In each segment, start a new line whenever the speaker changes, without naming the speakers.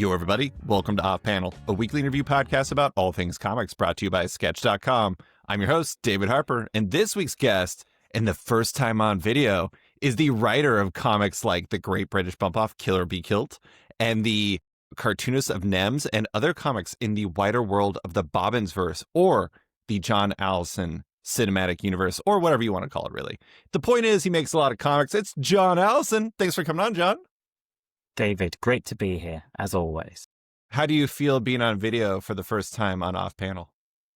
Yo, everybody. Welcome to Off Panel, a weekly interview podcast about all things comics brought to you by Sketch.com. I'm your host, David Harper, and this week's guest, and the first time on video, is the writer of comics like The Great British Bump Off, Kill or Be Killed, and the cartoonist of Nems and other comics in the wider world of the Bobbinsverse, or the John Allison cinematic universe, or whatever you want to call it, really. The point is, he makes a lot of comics. It's John Allison. Thanks for coming on, John.
David, great to be here, as always.
How do you feel being on video for the first time on Off Panel?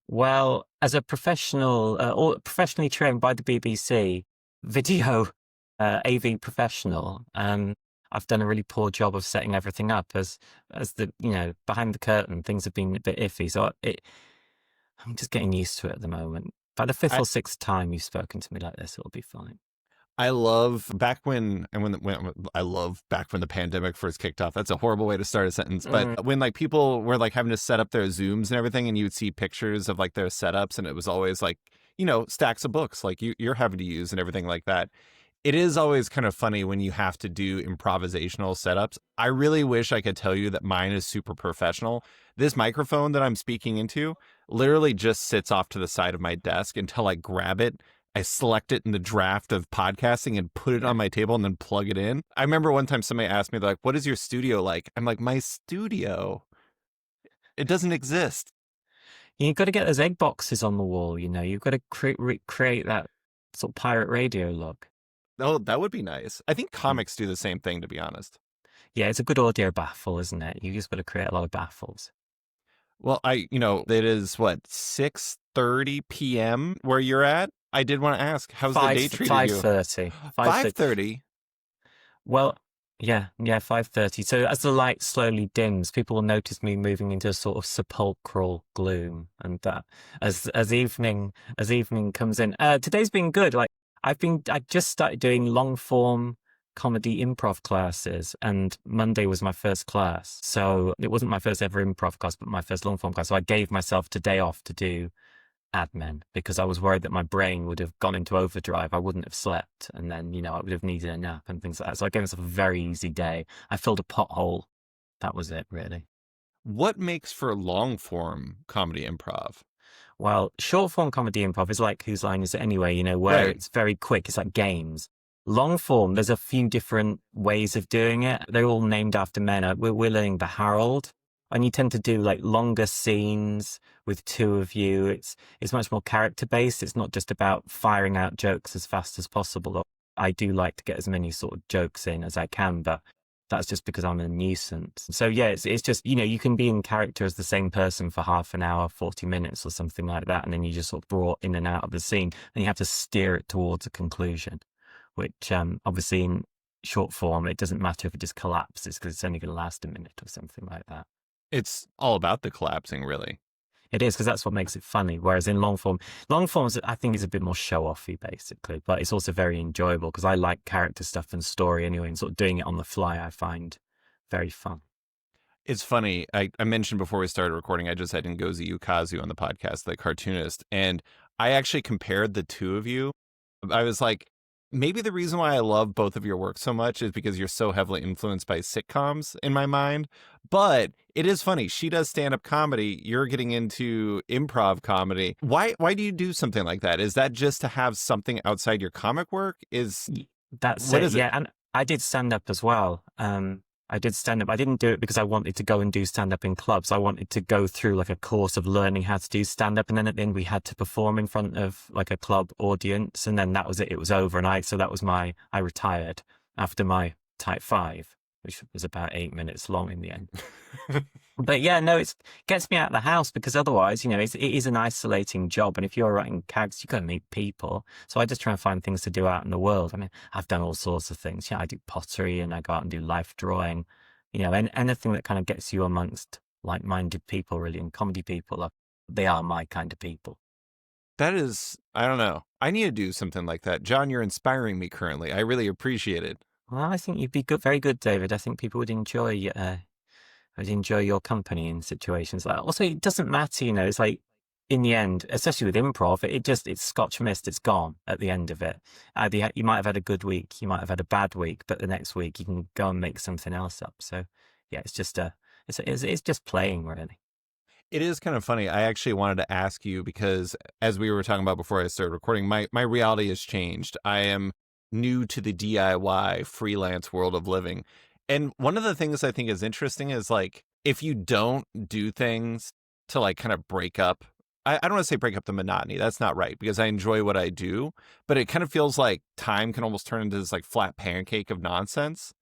Well, as a professional, or professionally trained by the BBC, video AV professional, I've done a really poor job of setting everything up. As the behind the curtain, things have been a bit iffy. So I'm just getting used to it at the moment. By the fifth or sixth time you've spoken to me like this, it'll be fine.
I love back when the pandemic first kicked off. That's a horrible way to start a sentence. But when like people were like having to set up their Zooms and everything, and you would see pictures of like their setups, and it was always like, stacks of books like you're having to use and everything like that. It is always kind of funny when you have to do improvisational setups. I really wish I could tell you that mine is super professional. This microphone that I'm speaking into literally just sits off to the side of my desk until I grab it. I select it in the draft of podcasting and put it on my table and then plug it in. I remember one time somebody asked me, like, what is your studio like? I'm like, my studio, it doesn't exist.
You've got to get those egg boxes on the wall, You've got to create that sort of pirate radio look.
Oh, that would be nice. I think comics do the same thing, to be honest.
Yeah, it's a good audio baffle, isn't it? You just got to create a lot of baffles.
Well, it is, 6:30 p.m. where you're at? I did want to ask, how's the day treating you?
5:30.
5:30?
Well, yeah, 5:30. So as the light slowly dims, people will notice me moving into a sort of sepulchral gloom, and that as evening comes in. Today's been good. Like I just started doing long form comedy improv classes, and Monday was my first class. So it wasn't my first ever improv class, but my first long form class. So I gave myself today off to do admin because I was worried that my brain would have gone into overdrive. I wouldn't have slept, and then I would have needed a nap and things like that. So I gave myself a very easy day. I filled a pothole. That was it, really.
What makes for long form comedy improv?
Well, short form comedy improv is like Whose Line Is It Anyway? Where It's very quick. It's like games. Long form, there's a few different ways of doing it. They're all named after men. We're learning the Harold. And you tend to do like longer scenes with two of you. It's much more character based. It's not just about firing out jokes as fast as possible. I do like to get as many sort of jokes in as I can, but that's just because I'm a nuisance. So yeah, it's just, you can be in character as the same person for half an hour, 40 minutes or something like that. And then you just sort of brought in and out of the scene, and you have to steer it towards a conclusion, which obviously in short form, it doesn't matter if it just collapses because it's only going to last a minute or something like that.
It's all about the collapsing, really.
It is, because that's what makes it funny. Whereas in long forms, I think is a bit more show-offy, basically. But it's also very enjoyable because I like character stuff and story anyway, and sort of doing it on the fly I find very fun.
It's funny. I mentioned before we started recording, I just had Ngozi Ukazu on the podcast, the cartoonist, and I actually compared the two of you. I was like, maybe the reason why I love both of your work so much is because you're so heavily influenced by sitcoms in my mind. But it is funny. She does stand-up comedy. You're getting into improv comedy. Why do you do something like that? Is that just to have something outside your comic work?
That's it. Yeah, and I did stand-up as well. I did stand-up. I didn't do it because I wanted to go and do stand-up in clubs. I wanted to go through like a course of learning how to do stand-up. And then at the end we had to perform in front of like a club audience. And then that was it. It was over. And I retired after my type 5, which was about 8 minutes long in the end. But yeah, no, it gets me out of the house because otherwise, it is an isolating job. And if you're writing gags, you've got to meet people. So I just try and find things to do out in the world. I mean, I've done all sorts of things. I do pottery and I go out and do life drawing, and anything that kind of gets you amongst like-minded people, really, and comedy people. They are my kind of people.
That is, I don't know. I need to do something like that. John, you're inspiring me currently. I really appreciate it.
Well, I think you'd be good, very good, David. I think people would enjoy your company in situations like that. Also, it doesn't matter, it's like in the end, especially with improv, it's Scotch mist, it's gone at the end of it. You might have had a good week, you might have had a bad week, but the next week you can go and make something else up. So yeah, it's just It's just playing, really.
It is kind of funny. I actually wanted to ask you because as we were talking about before I started recording, my reality has changed. I am new to the DIY freelance world of living. And one of the things I think is interesting is like if you don't do things to like kind of break up, I don't want to say break up the monotony. That's not right because I enjoy what I do, but it kind of feels like time can almost turn into this like flat pancake of nonsense.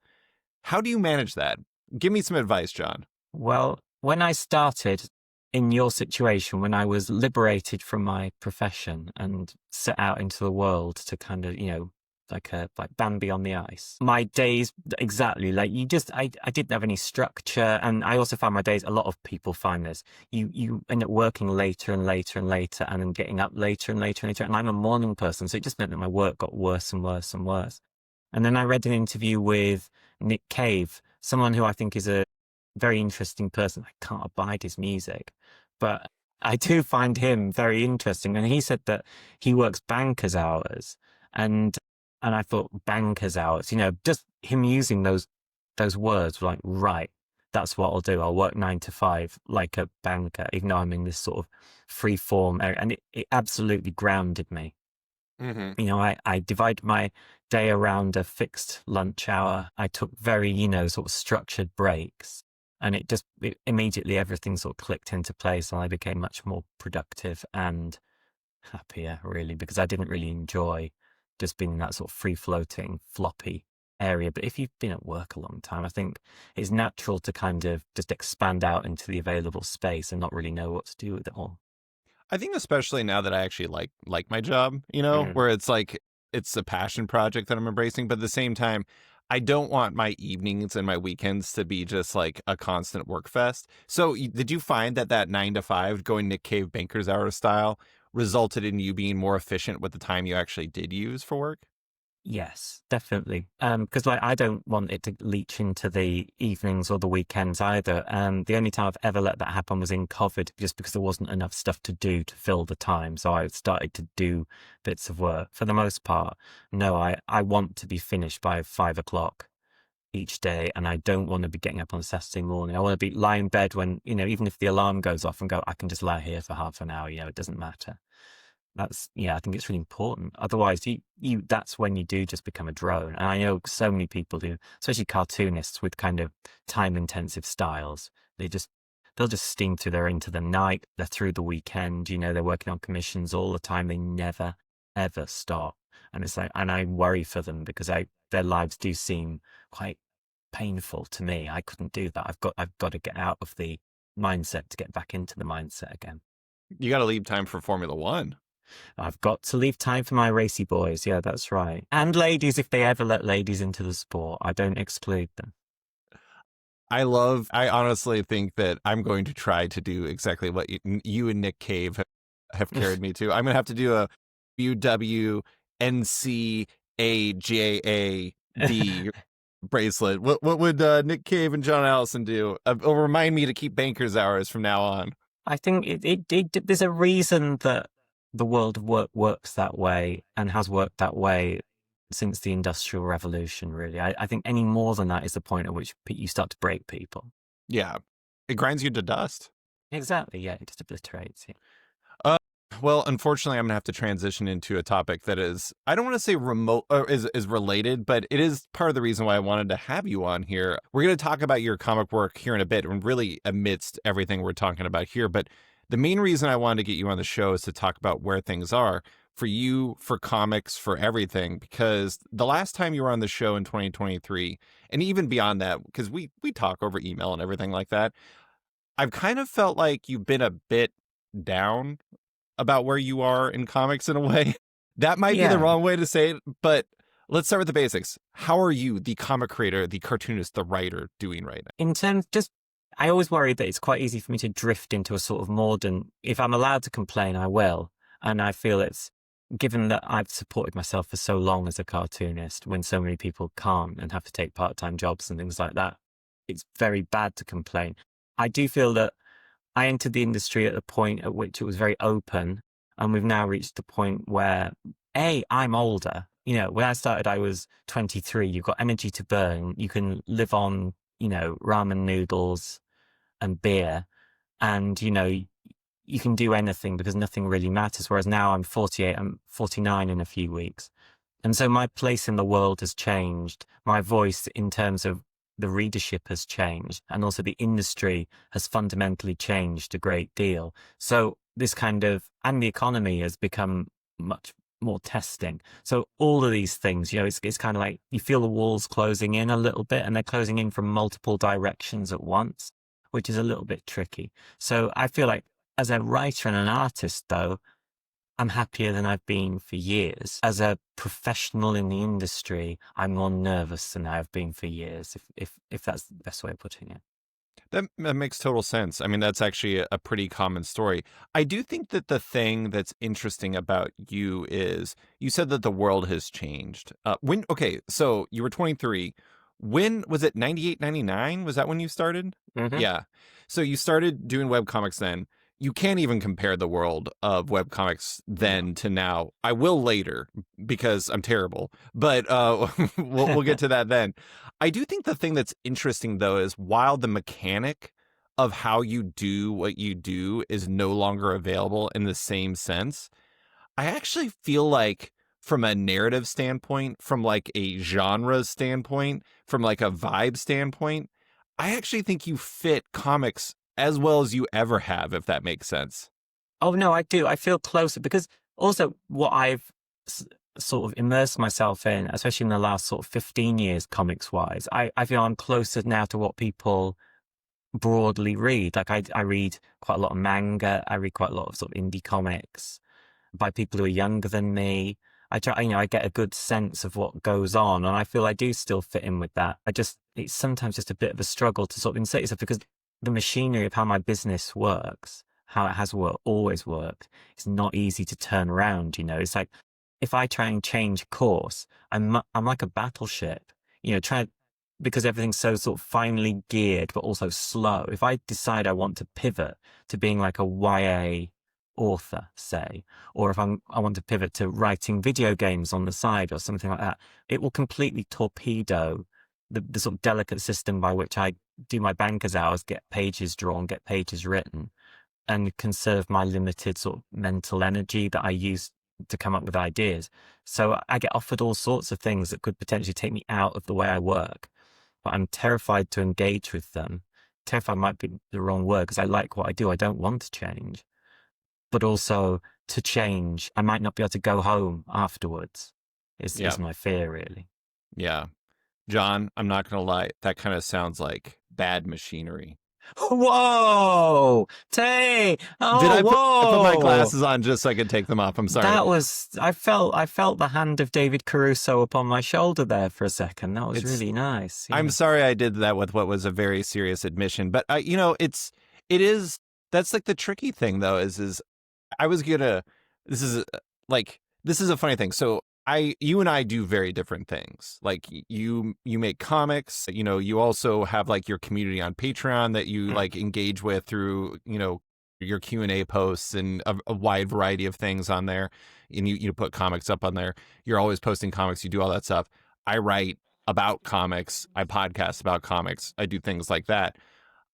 How do you manage that? Give me some advice, John.
Well, when I started in your situation, when I was liberated from my profession and set out into the world to kind of, like Bambi on the ice, my days exactly like I didn't have any structure, and I also find my days. A lot of people find this. You end up working later and later and later, and then getting up later and later and later. And I'm a morning person, so it just meant that my work got worse and worse and worse. And then I read an interview with Nick Cave, someone who I think is a very interesting person. I can't abide his music, but I do find him very interesting. And he said that he works banker's hours, and I thought banker's hours, just him using those words, like, right, that's what I'll do. I'll work 9 to 5 like a banker, even though I'm in this sort of free form area, and it absolutely grounded me.
Mm-hmm.
I divided my day around a fixed lunch hour. I took very, sort of structured breaks, and immediately everything sort of clicked into place, and I became much more productive and happier, really, because I didn't really enjoy just being in that sort of free floating, floppy area. But if you've been at work a long time, I think it's natural to kind of just expand out into the available space and not really know what to do with it all.
I think especially now that I actually like my job, where it's like it's a passion project that I'm embracing, but at the same time, I don't want my evenings and my weekends to be just like a constant work fest. So did you find that 9 to 5 going Nick Cave banker's hour style resulted in you being more efficient with the time you actually did use for work?
Yes, definitely. Because like I don't want it to leach into the evenings or the weekends either. The only time I've ever let that happen was in COVID, just because there wasn't enough stuff to do to fill the time. So I started to do bits of work. For the most part, no, I want to be finished by 5 o'clock each day, and I don't want to be getting up on a Saturday morning. I want to be lie in bed when, even if the alarm goes off and go, I can just lie here for half an hour. It doesn't matter. I think it's really important. Otherwise, that's when you do just become a drone. And I know so many people who, especially cartoonists with kind of time-intensive styles, they'll just steam through. They're into the night. They're through the weekend. They're working on commissions all the time. They never ever stop. And it's like, and I worry for them because their lives do seem quite painful to me. I couldn't do that. I've got to get out of the mindset to get back into the mindset again.
You got to leave time for Formula One.
I've got to leave time for my racy boys. Yeah, that's right. And ladies, if they ever let ladies into the sport, I don't exclude them.
I honestly think that I'm going to try to do exactly what you and Nick Cave have carried me to. I'm going to have to do a UWNCAJAD bracelet. What would Nick Cave and John Allison do? It'll remind me to keep banker's hours from now on.
I think there's a reason that the world of work works that way and has worked that way since the Industrial Revolution, really. I think any more than that is the point at which you start to break people.
Yeah. It grinds you to dust.
Exactly, yeah. It just obliterates you.
Well, unfortunately, I'm going to have to transition into a topic that is, I don't want to say remote or is related, but it is part of the reason why I wanted to have you on here. We're going to talk about your comic work here in a bit and really amidst everything we're talking about here. But the main reason I wanted to get you on the show is to talk about where things are for you, for comics, for everything, because the last time you were on the show in 2023, and even beyond that, because we talk over email and everything like that, I've kind of felt like you've been a bit down about where you are in comics in a way. That might be the wrong way to say it, but let's start with the basics. How are you, the comic creator, the cartoonist, the writer, doing right now?
In terms, I always worry that it's quite easy for me to drift into a sort of modern, if I'm allowed to complain, I will. And I feel it's, given that I've supported myself for so long as a cartoonist, when so many people can't and have to take part-time jobs and things like that, it's very bad to complain. I do feel that I entered the industry at the point at which it was very open, and we've now reached the point where, I'm older. When I started, I was 23. You've got energy to burn. You can live on, ramen noodles and beer. And, you can do anything because nothing really matters. Whereas now I'm 48, I'm 49 in a few weeks. And so my place in the world has changed. My voice in terms of the readership has changed. And also the industry has fundamentally changed a great deal. So this and the economy has become much more testing. So all of these things, it's kind of like you feel the walls closing in a little bit, and they're closing in from multiple directions at once, which is a little bit tricky. So I feel like as a writer and an artist, though, I'm happier than I've been for years. As a professional in the industry, I'm more nervous than I've been for years, if that's the best way of putting it.
That makes total sense. I mean, that's actually a pretty common story. I do think that the thing that's interesting about you is you said that the world has changed. Okay, so you were 23. When was it? 98, 99? Was that when you started?
Mm-hmm.
Yeah. So you started doing webcomics then. You can't even compare the world of webcomics then to now. I will later because I'm terrible, but we'll get to that then. I do think the thing that's interesting, though, is while the mechanic of how you do what you do is no longer available in the same sense, I actually feel like from a narrative standpoint, from like a genre standpoint, from like a vibe standpoint, I actually think you fit comics as well as you ever have, if that makes sense.
Oh, no, I do. I feel closer because also what I've sort of immersed myself in, especially in the last sort of 15 years, comics wise, I feel I'm closer now to what people broadly read. Like I read quite a lot of manga. I read quite a lot of sort of indie comics by people who are younger than me. I try, I get a good sense of what goes on, and I feel I do still fit in with that. It's sometimes just a bit of a struggle to sort of insert yourself because the machinery of how my business works, how it has always worked, it's not easy to turn around. It's like if I try and change course, I'm like a battleship. Because everything's so sort of finely geared, but also slow. If I decide I want to pivot to being like a YA author, say, or if I want to pivot to writing video games on the side or something like that, it will completely torpedo the sort of delicate system by which I do my banker's hours, get pages drawn, get pages written, and conserve my limited sort of mental energy that I use to come up with ideas. So I get offered all sorts of things that could potentially take me out of the way I work, but I'm terrified to engage with them. Terrified might be the wrong word because I like what I do. I don't want to change, but also to change, I might not be able to go home afterwards is my fear, really.
Yeah. John, I'm not going to lie. That kind of sounds like bad machinery.
Whoa! Tay! Oh,
Did I
whoa!
put my glasses on just so I could take them off? I'm sorry.
I felt the hand of David Caruso upon my shoulder there for a second. That was really nice. Yeah.
I'm sorry I did that with what was a very serious admission, but that's like the tricky thing though, is I was gonna, this is a funny thing. So you and I do very different things. Like you make comics, you also have like your community on Patreon that you like engage with through, your Q&A posts and a wide variety of things on there. And you put comics up on there. You're always posting comics. You do all that stuff. I write about comics. I podcast about comics. I do things like that.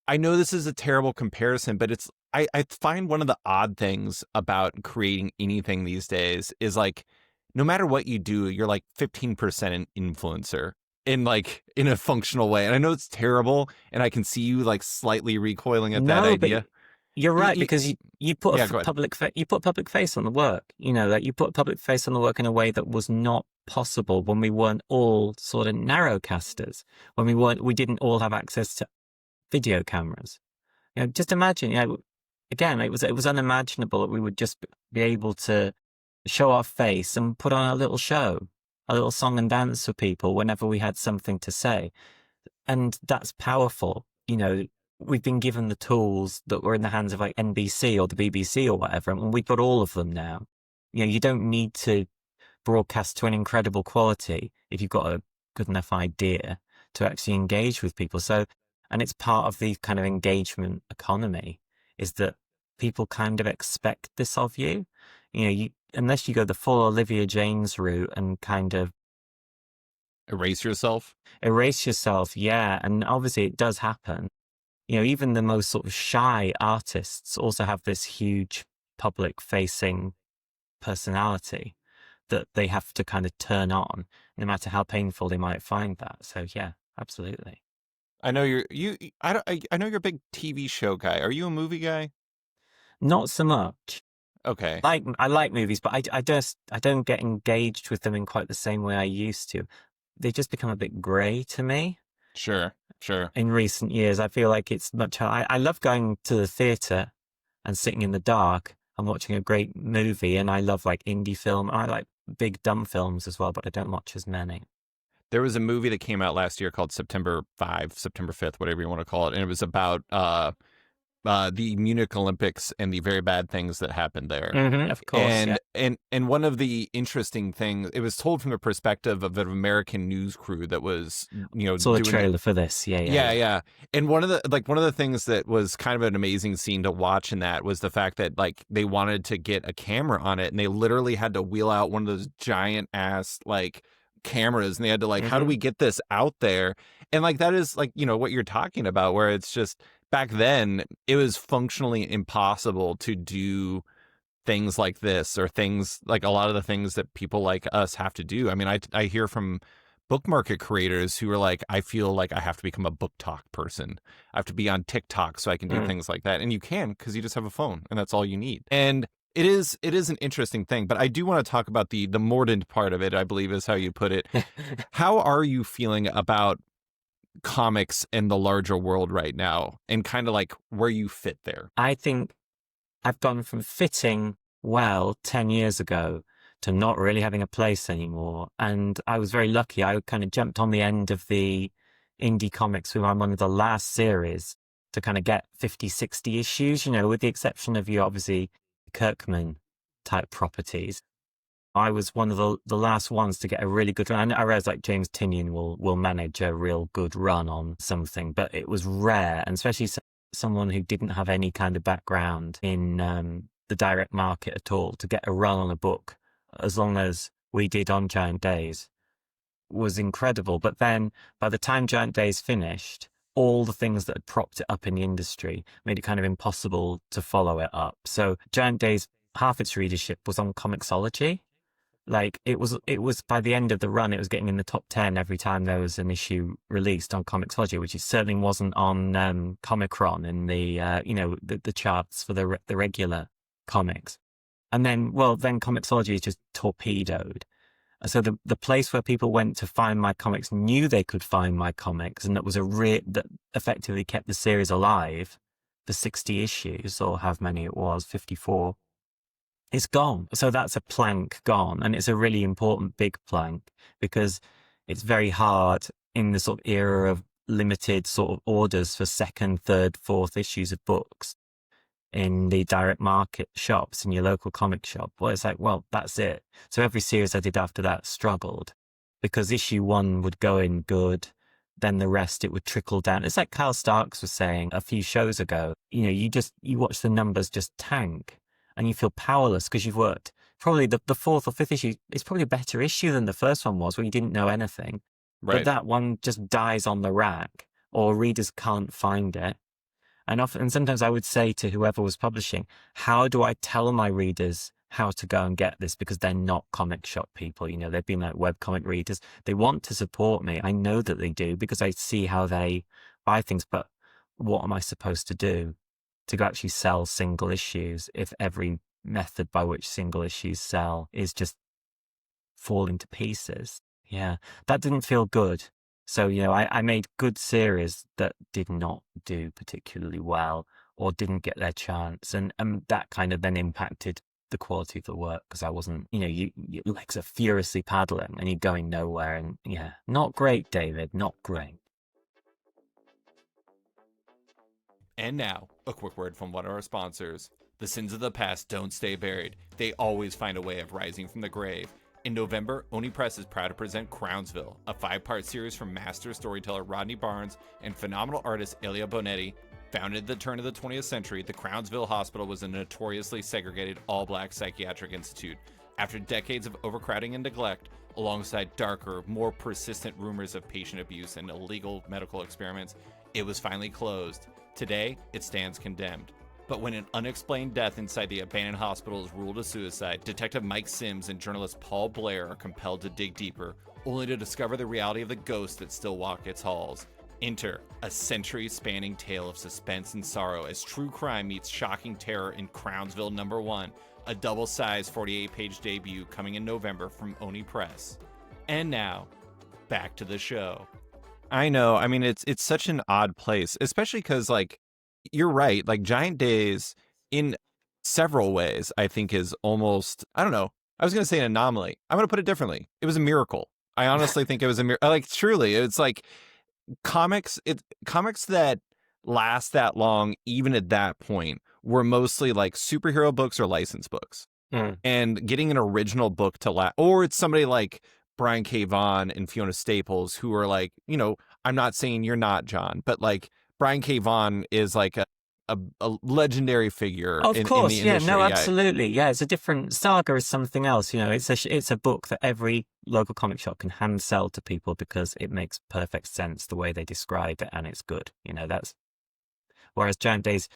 I know this is a terrible comparison, but I find one of the odd things about creating anything these days is like, no matter what you do, you're like 15% an influencer in a functional way. And I know it's terrible, and I can see you like slightly recoiling at that idea.
You're right, because you put a public face on the work. Like you put a public face on the work in a way that was not possible when we weren't all sort of narrowcasters, when we didn't all have access to video cameras. Just imagine, again, it was unimaginable that we would just be able to show our face and put on a little show, a little song and dance for people whenever we had something to say. And that's powerful. We've been given the tools that were in the hands of like NBC or the BBC or whatever, and we've got all of them now. You don't need to broadcast to an incredible quality if you've got a good enough idea to actually engage with people. So, and it's part of the kind of engagement economy is that people kind of expect this of you. Unless you go the full Olivia James route and kind of
erase yourself.
Yeah. And obviously it does happen. even the most sort of shy artists also have this huge public facing personality that they have to kind of turn on, no matter how painful they might find that. So yeah, absolutely.
I know I know you're a big TV show guy. Are you a movie guy?
Not so much.
Okay.
I like movies, but I don't get engaged with them in quite the same way I used to. They just become a bit grey to me.
Sure. Sure.
In recent years, I feel like it's much. I love going to the theatre and sitting in the dark and watching a great movie, and I love like indie film. I like big dumb films as well, but I don't watch as many.
There was a movie that came out last year called September 5th, whatever you want to call it, and it was about the Munich Olympics and the very bad things that happened there.
Of course,
And one of the interesting things, it was told from the perspective of an American news crew that was,
saw the trailer for this. Yeah.
And one of the things that was kind of an amazing scene to watch in that was the fact that like they wanted to get a camera on it, and they literally had to wheel out one of those giant ass like cameras, and they had to like, how do we get this out there? And like that is like, what you're talking about, where it's just back then it was functionally impossible to do things like this, or things like a lot of the things that people like us have to do. I mean, I hear from book market creators who are like, I feel like I have to become a book talk person. I have to be on TikTok so I can do things like that. And you can, because you just have a phone and that's all you need. And it is an interesting thing, but I do want to talk about the mordant part of it, I believe is how you put it. How are you feeling about comics in the larger world right now, and kind of like where you fit there?
I think I've gone from fitting well 10 years ago to not really having a place anymore. And I was very lucky. I kind of jumped on the end of the indie comics with one of the last series to kind of get 50, 60 issues, with the exception of your obviously Kirkman type properties. I was one of the last ones to get a really good run. I realize like James Tynion will manage a real good run on something, but it was rare, and especially someone who didn't have any kind of background in the direct market at all, to get a run on a book as long as we did on Giant Days was incredible. But then by the time Giant Days finished, all the things that had propped it up in the industry made it kind of impossible to follow it up. So Giant Days, half its readership was on Comixology. Like it was by the end of the run, it was getting in the top 10 every time there was an issue released on Comixology, which it certainly wasn't on Comicron in the charts for the regular comics. And then Comixology is just torpedoed. So the place where people went to find my comics knew they could find my comics, and that was that effectively kept the series alive for 60 issues, or however many it was, 54. It's gone. So that's a plank gone. And it's a really important big plank, because it's very hard in the sort of era of limited sort of orders for second, third, fourth issues of books in the direct market shops, in your local comic shop. Well, it's like, well, that's it. So every series I did after that struggled, because issue 1 would go in good, then the rest, it would trickle down. It's like Carl Starks was saying a few shows ago, you watch the numbers just tank. And you feel powerless because you've worked. Probably the 4th or 5th issue is probably a better issue than the first one was, where you didn't know anything.
Right.
But that one just dies on the rack, or readers can't find it. And sometimes I would say to whoever was publishing, how do I tell my readers how to go and get this? Because they're not comic shop people. They've been like webcomic readers. They want to support me. I know that they do, because I see how they buy things. But what am I supposed to do to actually sell single issues if every method by which single issues sell is just falling to pieces? Yeah, that didn't feel good. So, I made good series that did not do particularly well, or didn't get their chance. And that kind of then impacted the quality of the work, because I wasn't, your legs are furiously paddling and you're going nowhere. And yeah, not great, David, not great.
And now, a quick word from one of our sponsors. The sins of the past don't stay buried. They always find a way of rising from the grave. In November, Oni Press is proud to present Crownsville, a 5-part series from master storyteller Rodney Barnes and phenomenal artist Elia Bonetti. Founded at the turn of the 20th century, the Crownsville Hospital was a notoriously segregated all-black psychiatric institute. After decades of overcrowding and neglect, alongside darker, more persistent rumors of patient abuse and illegal medical experiments, It was finally closed. Today, it stands condemned. But when an unexplained death inside the abandoned hospital is ruled a suicide, Detective Mike Sims and journalist Paul Blair are compelled to dig deeper, only to discover the reality of the ghosts that still walk its halls. Enter a century-spanning tale of suspense and sorrow as true crime meets shocking terror in Crownsville #1, a double-sized 48-page debut coming in November from Oni Press. And now, back to the show. I know. I mean, it's such an odd place, especially because, like, you're right. Like, Giant Days, in several ways, I think is almost, I don't know. I was going to say an anomaly. I'm going to put it differently. It was a miracle. I honestly think it was a miracle. Like, truly, it's like comics that last that long, even at that point, were mostly like superhero books or licensed books. And getting an original book to or it's somebody like Brian K. Vaughan and Fiona Staples, who are like, you know, I'm not saying you're not, John, but like Brian K. Vaughan is like a legendary figure.
Of course,
in the
yeah,
industry.
no, absolutely. Yeah, it's a different, Saga is something else, you know, it's a book that every local comic shop can hand sell to people because it makes perfect sense the way they describe it and it's good, you know, whereas Giant Days,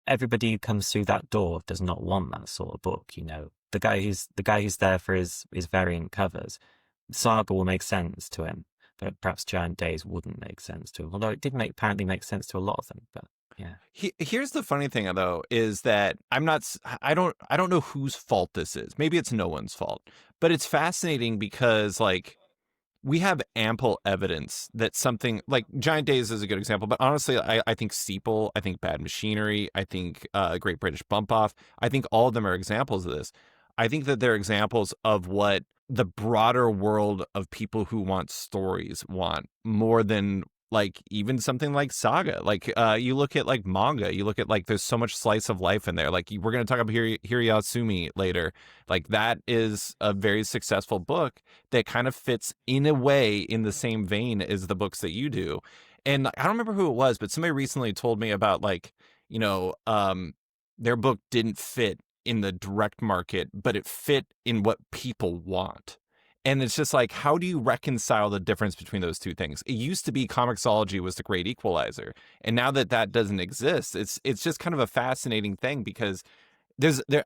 everybody who comes through that door does not want that sort of book, you know. The guy who's there for his variant covers, Saga will make sense to him, but perhaps Giant Days wouldn't make sense to him. Although it did apparently make sense to a lot of them. But yeah.
Here's the funny thing though, is that I don't know whose fault this is. Maybe it's no one's fault, but it's fascinating because like we have ample evidence that something like Giant Days is a good example, but honestly, I think Steeple, I think Bad Machinery, I think Great British Bump Off, I think all of them are examples of this. I think that they're examples of what the broader world of people who want stories want more than like even something like Saga. Like you look at like manga, you look at like there's so much slice of life in there. Like we're going to talk about Hirayasumi later. Like that is a very successful book that kind of fits in a way in the same vein as the books that you do. And I don't remember who it was, but somebody recently told me about like, you know, their book didn't fit in the direct market, but it fit in what people want. And it's just like, how do you reconcile the difference between those two things? It used to be Comixology was the great equalizer. And now that that doesn't exist, it's just kind of a fascinating thing because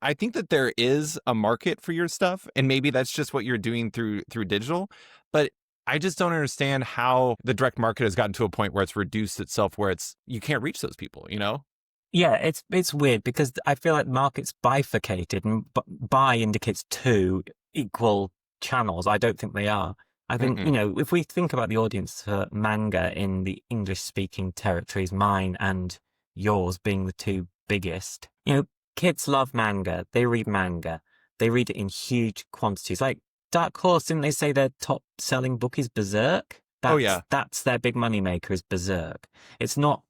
I think that there is a market for your stuff. And maybe that's just what you're doing through digital. But I just don't understand how the direct market has gotten to a point where it's reduced itself, where you can't reach those people, you know?
Yeah, it's weird because I feel like market's bifurcated, and bi indicates two equal channels. I don't think they are. I think, you know, if we think about the audience for manga in the English-speaking territories, mine and yours being the two biggest, you know, kids love manga. They read manga. They read it in huge quantities. Like Dark Horse, didn't they say their top-selling book is Berserk? That's their big moneymaker is Berserk. It's not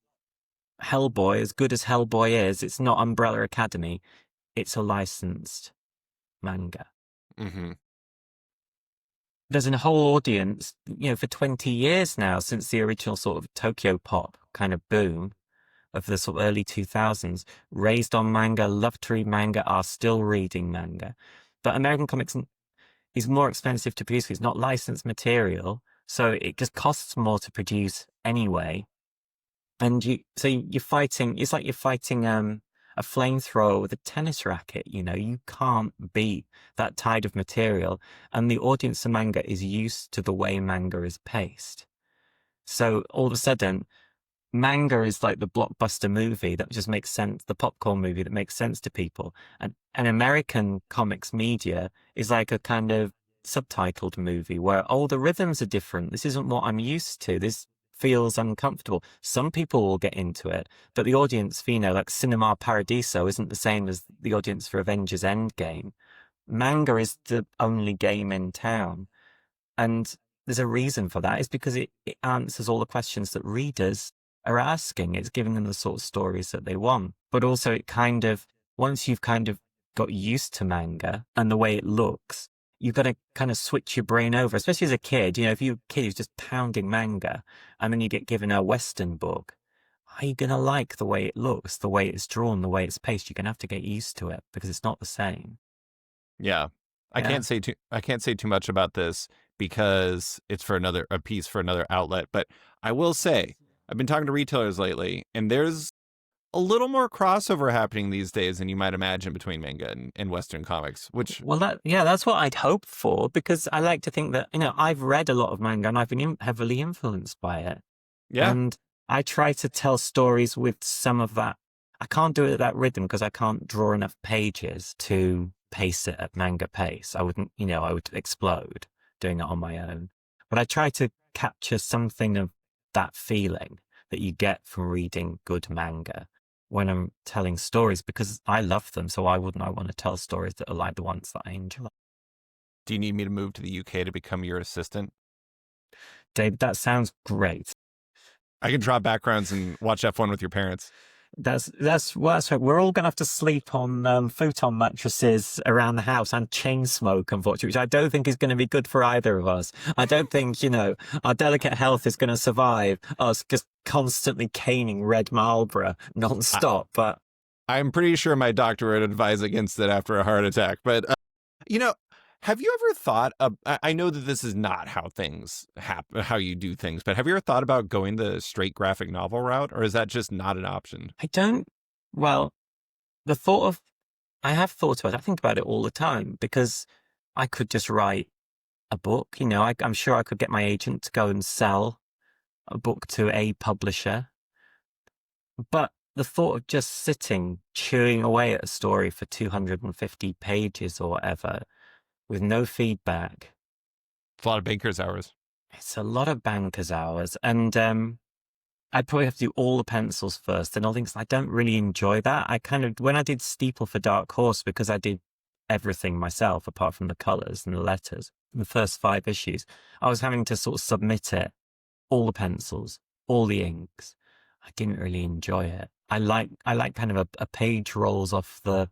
Hellboy, as good as Hellboy is, it's not Umbrella Academy. It's a licensed manga. There's a whole audience, you know, for 20 years now, since the original sort of Tokyo pop kind of boom of the sort of early 2000s, raised on manga, love to read manga, are still reading manga. But American comics is more expensive to produce. It's not licensed material, so it just costs more to produce anyway. And you're fighting, it's like you're fighting a flamethrower with a tennis racket, you know, you can't beat that tide of material. And the audience of manga is used to the way manga is paced. So all of a sudden, manga is like the blockbuster movie that just makes sense, the popcorn movie that makes sense to people. And American comics media is like a kind of subtitled movie where, oh, the rhythms are different. This isn't what I'm used to. This feels uncomfortable. Some people will get into it, but the audience for, you know, like Cinema Paradiso isn't the same as the audience for Avengers Endgame. Manga is the only game in town. And there's a reason for that. It's because it answers all the questions that readers are asking. It's giving them the sort of stories that they want. But also it kind of, once you've kind of got used to manga and the way it looks, you've got to kind of switch your brain over, especially as a kid. You know, if you're a kid who's just pounding manga and then you get given a Western book, are you going to like the way it looks, the way it's drawn, the way it's paced? You're going to have to get used to it because it's not the same.
Yeah. I can't say too much about this because it's for a piece for another outlet, but I will say I've been talking to retailers lately, and there's a little more crossover happening these days than you might imagine between manga and Western comics, which,
Well, that's what I'd hope for, because I like to think that, I've read a lot of manga and I've been heavily influenced by it.
yeah.
And I try to tell stories with some of that. I can't do it at that rhythm because I can't draw enough pages to pace it at manga pace. I wouldn't, I would explode doing it on my own. But I try to capture something of that feeling that you get from reading good manga when I'm telling stories, because I love them. So why wouldn't I want to tell stories that are like the ones that I enjoy?
Do you need me to move to the UK to become your assistant?
Dave, that sounds great.
I can draw backgrounds and watch F1 with your parents.
That's right. We're all gonna have to sleep on futon mattresses around the house and chain smoke, unfortunately, which I don't think is going to be good for either of us. I don't think our delicate health is going to survive us just constantly caning Red Marlboro non-stop. But
I'm pretty sure my doctor would advise against it after a heart attack. But you know, have you ever thought of, I know that this is not how things happen, how you do things, but have you ever thought about going the straight graphic novel route, or is that just not an option?
I don't. Well, the thought of I have thought about it. I think about it all the time, because I could just write a book. I'm sure I could get my agent to go and sell a book to a publisher. But the thought of just sitting, chewing away at a story for 250 pages or whatever, with no feedback.
It's a lot of banker's hours.
It's a lot of banker's hours. And I'd probably have to do all the pencils first. And all things, I don't really enjoy that. When I did Steeple for Dark Horse, because I did everything myself apart from the colors and the letters, the first 5 issues, I was having to sort of submit it, all the pencils, all the inks. I didn't really enjoy it. I like kind of a page rolls off the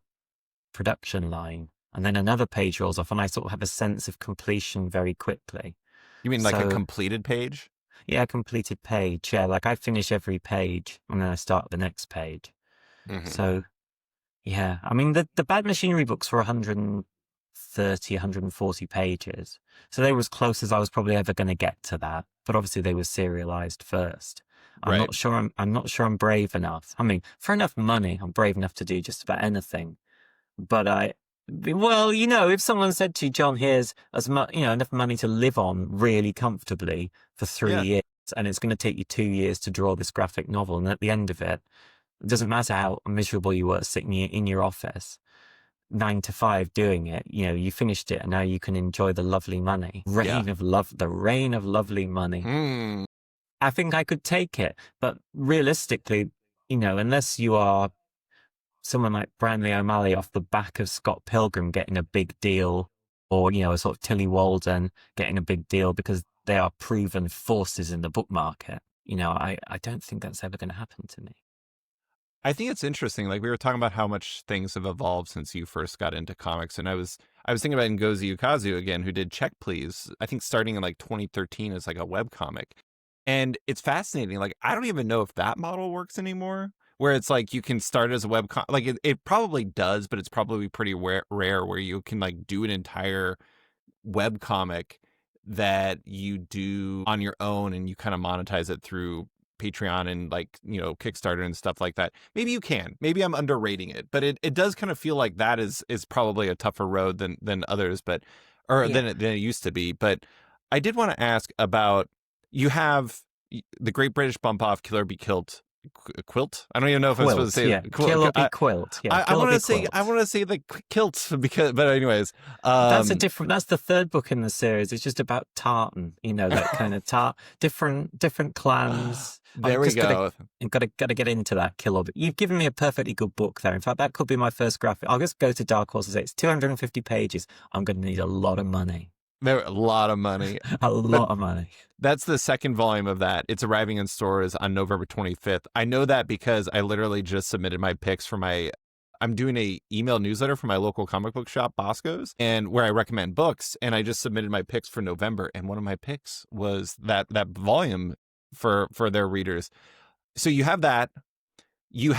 production line, and then another page rolls off, and I sort of have a sense of completion very quickly.
You mean like a completed page?
Yeah, a completed page. Yeah, like I finish every page and then I start the next page.
Mm-hmm.
So, yeah, I mean, the Bad Machinery books were 130, 140 pages. So they were as close as I was probably ever going to get to that. But obviously they were serialized first. I'm not sure I'm brave enough. I mean, for enough money, I'm brave enough to do just about anything. But if someone said to you, John, here's as much, enough money to live on really comfortably for 3 years, and it's going to take you 2 years to draw this graphic novel, and at the end of it, it doesn't matter how miserable you were sitting in your office, 9 to 5 doing it, you finished it, and now you can enjoy the lovely money, the rain of lovely money.
Mm.
I think I could take it, but realistically, unless you are someone like Branley O'Malley off the back of Scott Pilgrim getting a big deal, or, a sort of Tilly Walden getting a big deal because they are proven forces in the book market, I don't think that's ever going to happen to me.
I think it's interesting. Like, we were talking about how much things have evolved since you first got into comics. And I was thinking about Ngozi Ukazu again, who did Check Please, I think starting in like 2013 as like a webcomic. And it's fascinating. Like, I don't even know if that model works anymore, where it's like you can start as a webcomic. Like, it probably does, but it's probably pretty rare where you can like do an entire webcomic that you do on your own and you kind of monetize it through Patreon and like, Kickstarter and stuff like that. Maybe you can. Maybe I'm underrating it, but it does kind of feel like that is probably a tougher road than others, than it used to be. But I did want to ask about, you have the Great British Bump Off, Kill or Be Killed quilt. I don't even know if I'm supposed to say
Kill or Be Quilt. Yeah,
I want to say the kilt, but anyways,
that's the third book in the series. It's just about tartan, that kind of different clans.
There we go.
Got to get into that Kill or Be. You've given me a perfectly good book there. In fact, that could be my first graphic. I'll just go to Dark Horse and say it's 250 pages. I'm going to need a lot of money.
A lot of money.
A lot of money.
That's the second volume of that. It's arriving in stores on November 25th. I know that because I literally just submitted my picks for I'm doing a email newsletter for my local comic book shop, Bosco's, and where I recommend books. And I just submitted my picks for November. And one of my picks was that volume for their readers. So you have that. you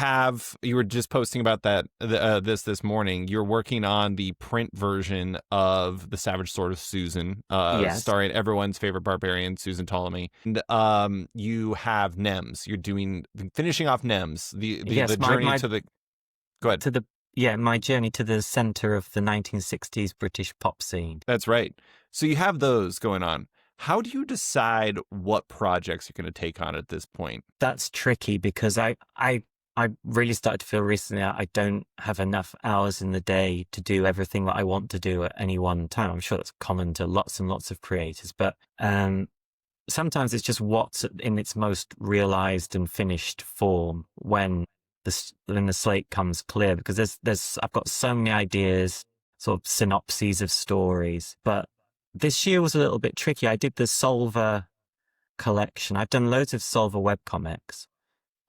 were just posting about that this morning. You're working on the print version of The Savage Sword of Susan,
Yes.
starring everyone's favorite barbarian, Susan Ptolemy. And you have Nems. You're finishing off Nems, the
Yes,
journey to the. Go ahead.
my journey to the center of the 1960s British pop scene.
That's right. So you have those going on. How do you decide what projects you're going to take on at this point?
That's tricky because I really started to feel recently I don't have enough hours in the day to do everything that I want to do at any one time. I'm sure that's common to lots and lots of creators, but sometimes it's just what's in its most realized and finished form when the slate comes clear, because I've got so many ideas, sort of synopses of stories, but this year was a little bit tricky. I did the Solver collection. I've done loads of Solver webcomics.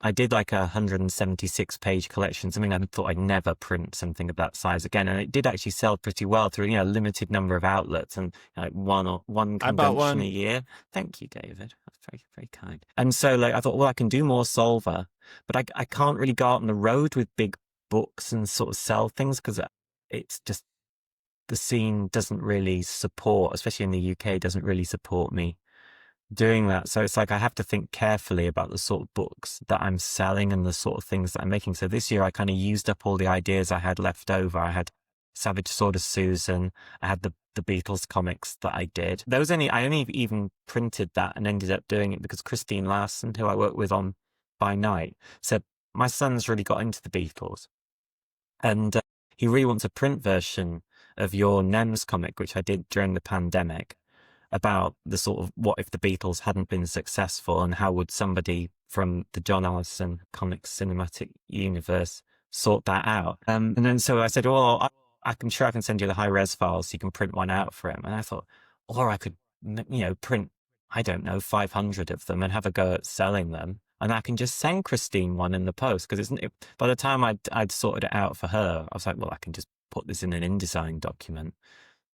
I did like 176 page collection, something I thought I'd never print something of that size again. And it did actually sell pretty well through, a limited number of outlets and like one convention a year. Thank you, David. That's very, very kind. And so I thought, well, I can do more Solver, but I can't really go out on the road with big books and sort of sell things because it's just, the scene doesn't really support, especially in the UK, doesn't really support me doing that. So it's like I have to think carefully about the sort of books that I'm selling and the sort of things that I'm making. So this year I kind of used up all the ideas I had left over. I had Savage Sword of Susan. I had the Beatles comics that I did. I only even printed that and ended up doing it because Christine Larson, who I work with on By Night, said, my son's really got into the Beatles and he really wants a print version of your Nems comic, which I did during the pandemic, about the sort of what if the Beatles hadn't been successful and how would somebody from the John Allison comics cinematic universe sort that out. And then so I said, well, I'm sure I can send you the high res files so you can print one out for him. And I thought, or I could, print, I don't know, 500 of them and have a go at selling them. And I can just send Christine one in the post because by the time I'd sorted it out for her, I was like, well, I can just put this in an InDesign document,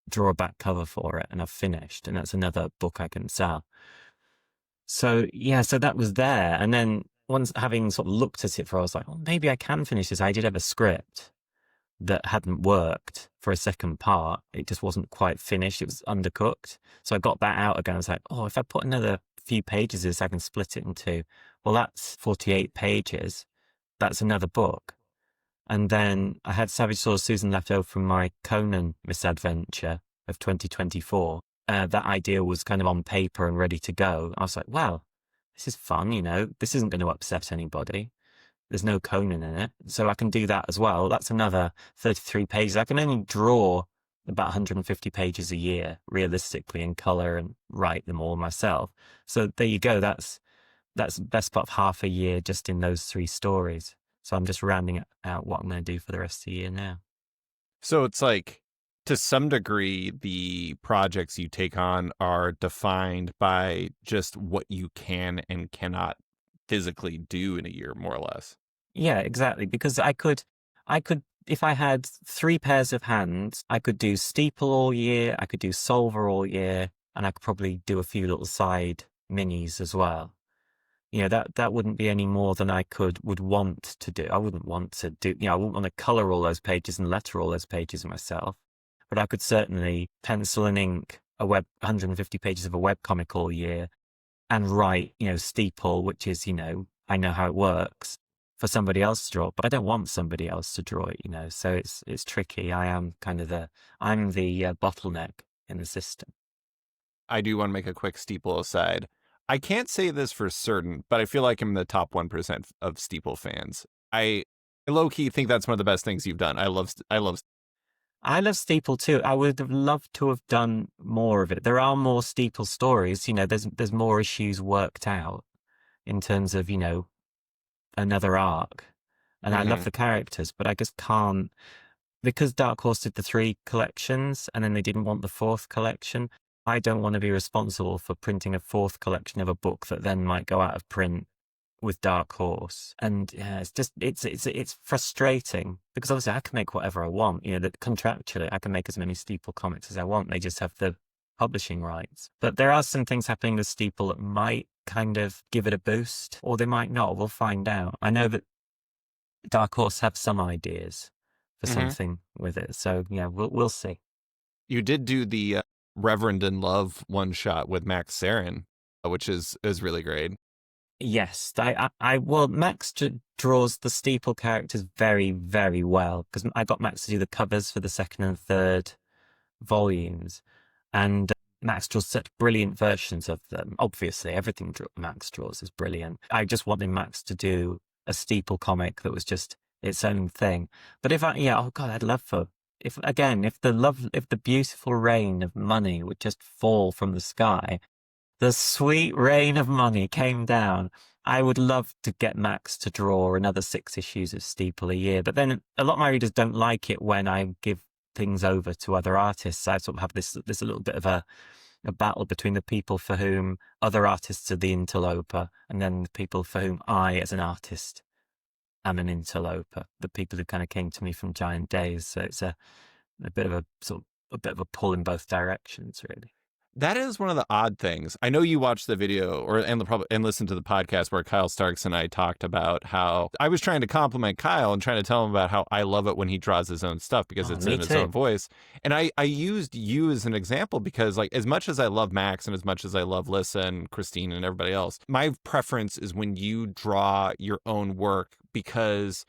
draw a back cover for it, and I've finished. And that's another book I can sell. So, so that was there. And then once having sort of looked at it I was like, well, maybe I can finish this. I did have a script that hadn't worked for a second part. It just wasn't quite finished. It was undercooked. So I got that out again. I was like, oh, if I put another few pages of this, I can split it in two. Well, that's 48 pages. That's another book. And then I had Savage Sword of Susan left over from my Conan misadventure of 2024. That idea was kind of on paper and ready to go. I was like, wow, this is fun, this isn't going to upset anybody. There's no Conan in it. So I can do that as well. That's another 33 pages. I can only draw about 150 pages a year, realistically, in color and write them all myself. So there you go. That's the best part of half a year just in those 3 stories. So I'm just rounding out what I'm going to do for the rest of the year now.
So it's like, to some degree, the projects you take on are defined by just what you can and cannot physically do in a year, more or less.
Yeah, exactly. Because I could, if I had 3 pairs of hands, I could do Steeple all year, I could do Solver all year, and I could probably do a few little side minis as well. That wouldn't be any more than I would want to do. I wouldn't want to do, I wouldn't want to color all those pages and letter all those pages myself, but I could certainly pencil and ink 150 pages of a webcomic all year and write, Steeple, which is, I know how it works, for somebody else to draw, but I don't want somebody else to draw it, so it's tricky. I am kind of I'm the bottleneck in the system.
I do want to make a quick Steeple aside. I can't say this for certain, but I feel like I'm in the top 1% of Steeple fans. I low-key think that's one of the best things you've done. I love
Steeple too. I would have loved to have done more of it. There are more Steeple stories. There's more issues worked out in terms of, another arc. And I love the characters, but I just can't, because Dark Horse did the 3 collections and then they didn't want the 4th collection. I don't want to be responsible for printing a 4th collection of a book that then might go out of print with Dark Horse. And it's just, it's frustrating because obviously I can make whatever I want, that contractually I can make as many Steeple comics as I want. They just have the publishing rights. But there are some things happening with Steeple that might kind of give it a boost, or they might not. We'll find out. I know that Dark Horse have some ideas for
Hmm.
something with it. So yeah, we'll see.
You did do the Reverend in Love one shot with Max Sarin, which is really great.
Yes, well, Max draws the Steeple characters very, very well because I got Max to do the covers for the second and third volumes, and Max draws such brilliant versions of them. Obviously, everything Max draws is brilliant. I just wanted Max to do a Steeple comic that was just its own thing. But oh God, I'd love for if the beautiful rain of money would just fall from the sky, the sweet rain of money came down. I would love to get Max to draw another 6 issues of Steeple a year. But then a lot of my readers don't like it when I give things over to other artists. I sort of have this a little bit of a battle between the people for whom other artists are the interloper and then the people for whom I, as an artist, am an interloper. The people who kind of came to me from Giant Days. So it's a bit of a pull in both directions, really.
That is one of the odd things. I know you watched the video and listened to the podcast where Kyle Starks and I talked about how I was trying to compliment Kyle and trying to tell him about how I love it when he draws his own stuff because it's in his own voice. And I used you as an example because, like, as much as I love Max and as much as I love Lissa and Christine and everybody else, my preference is when you draw your own work because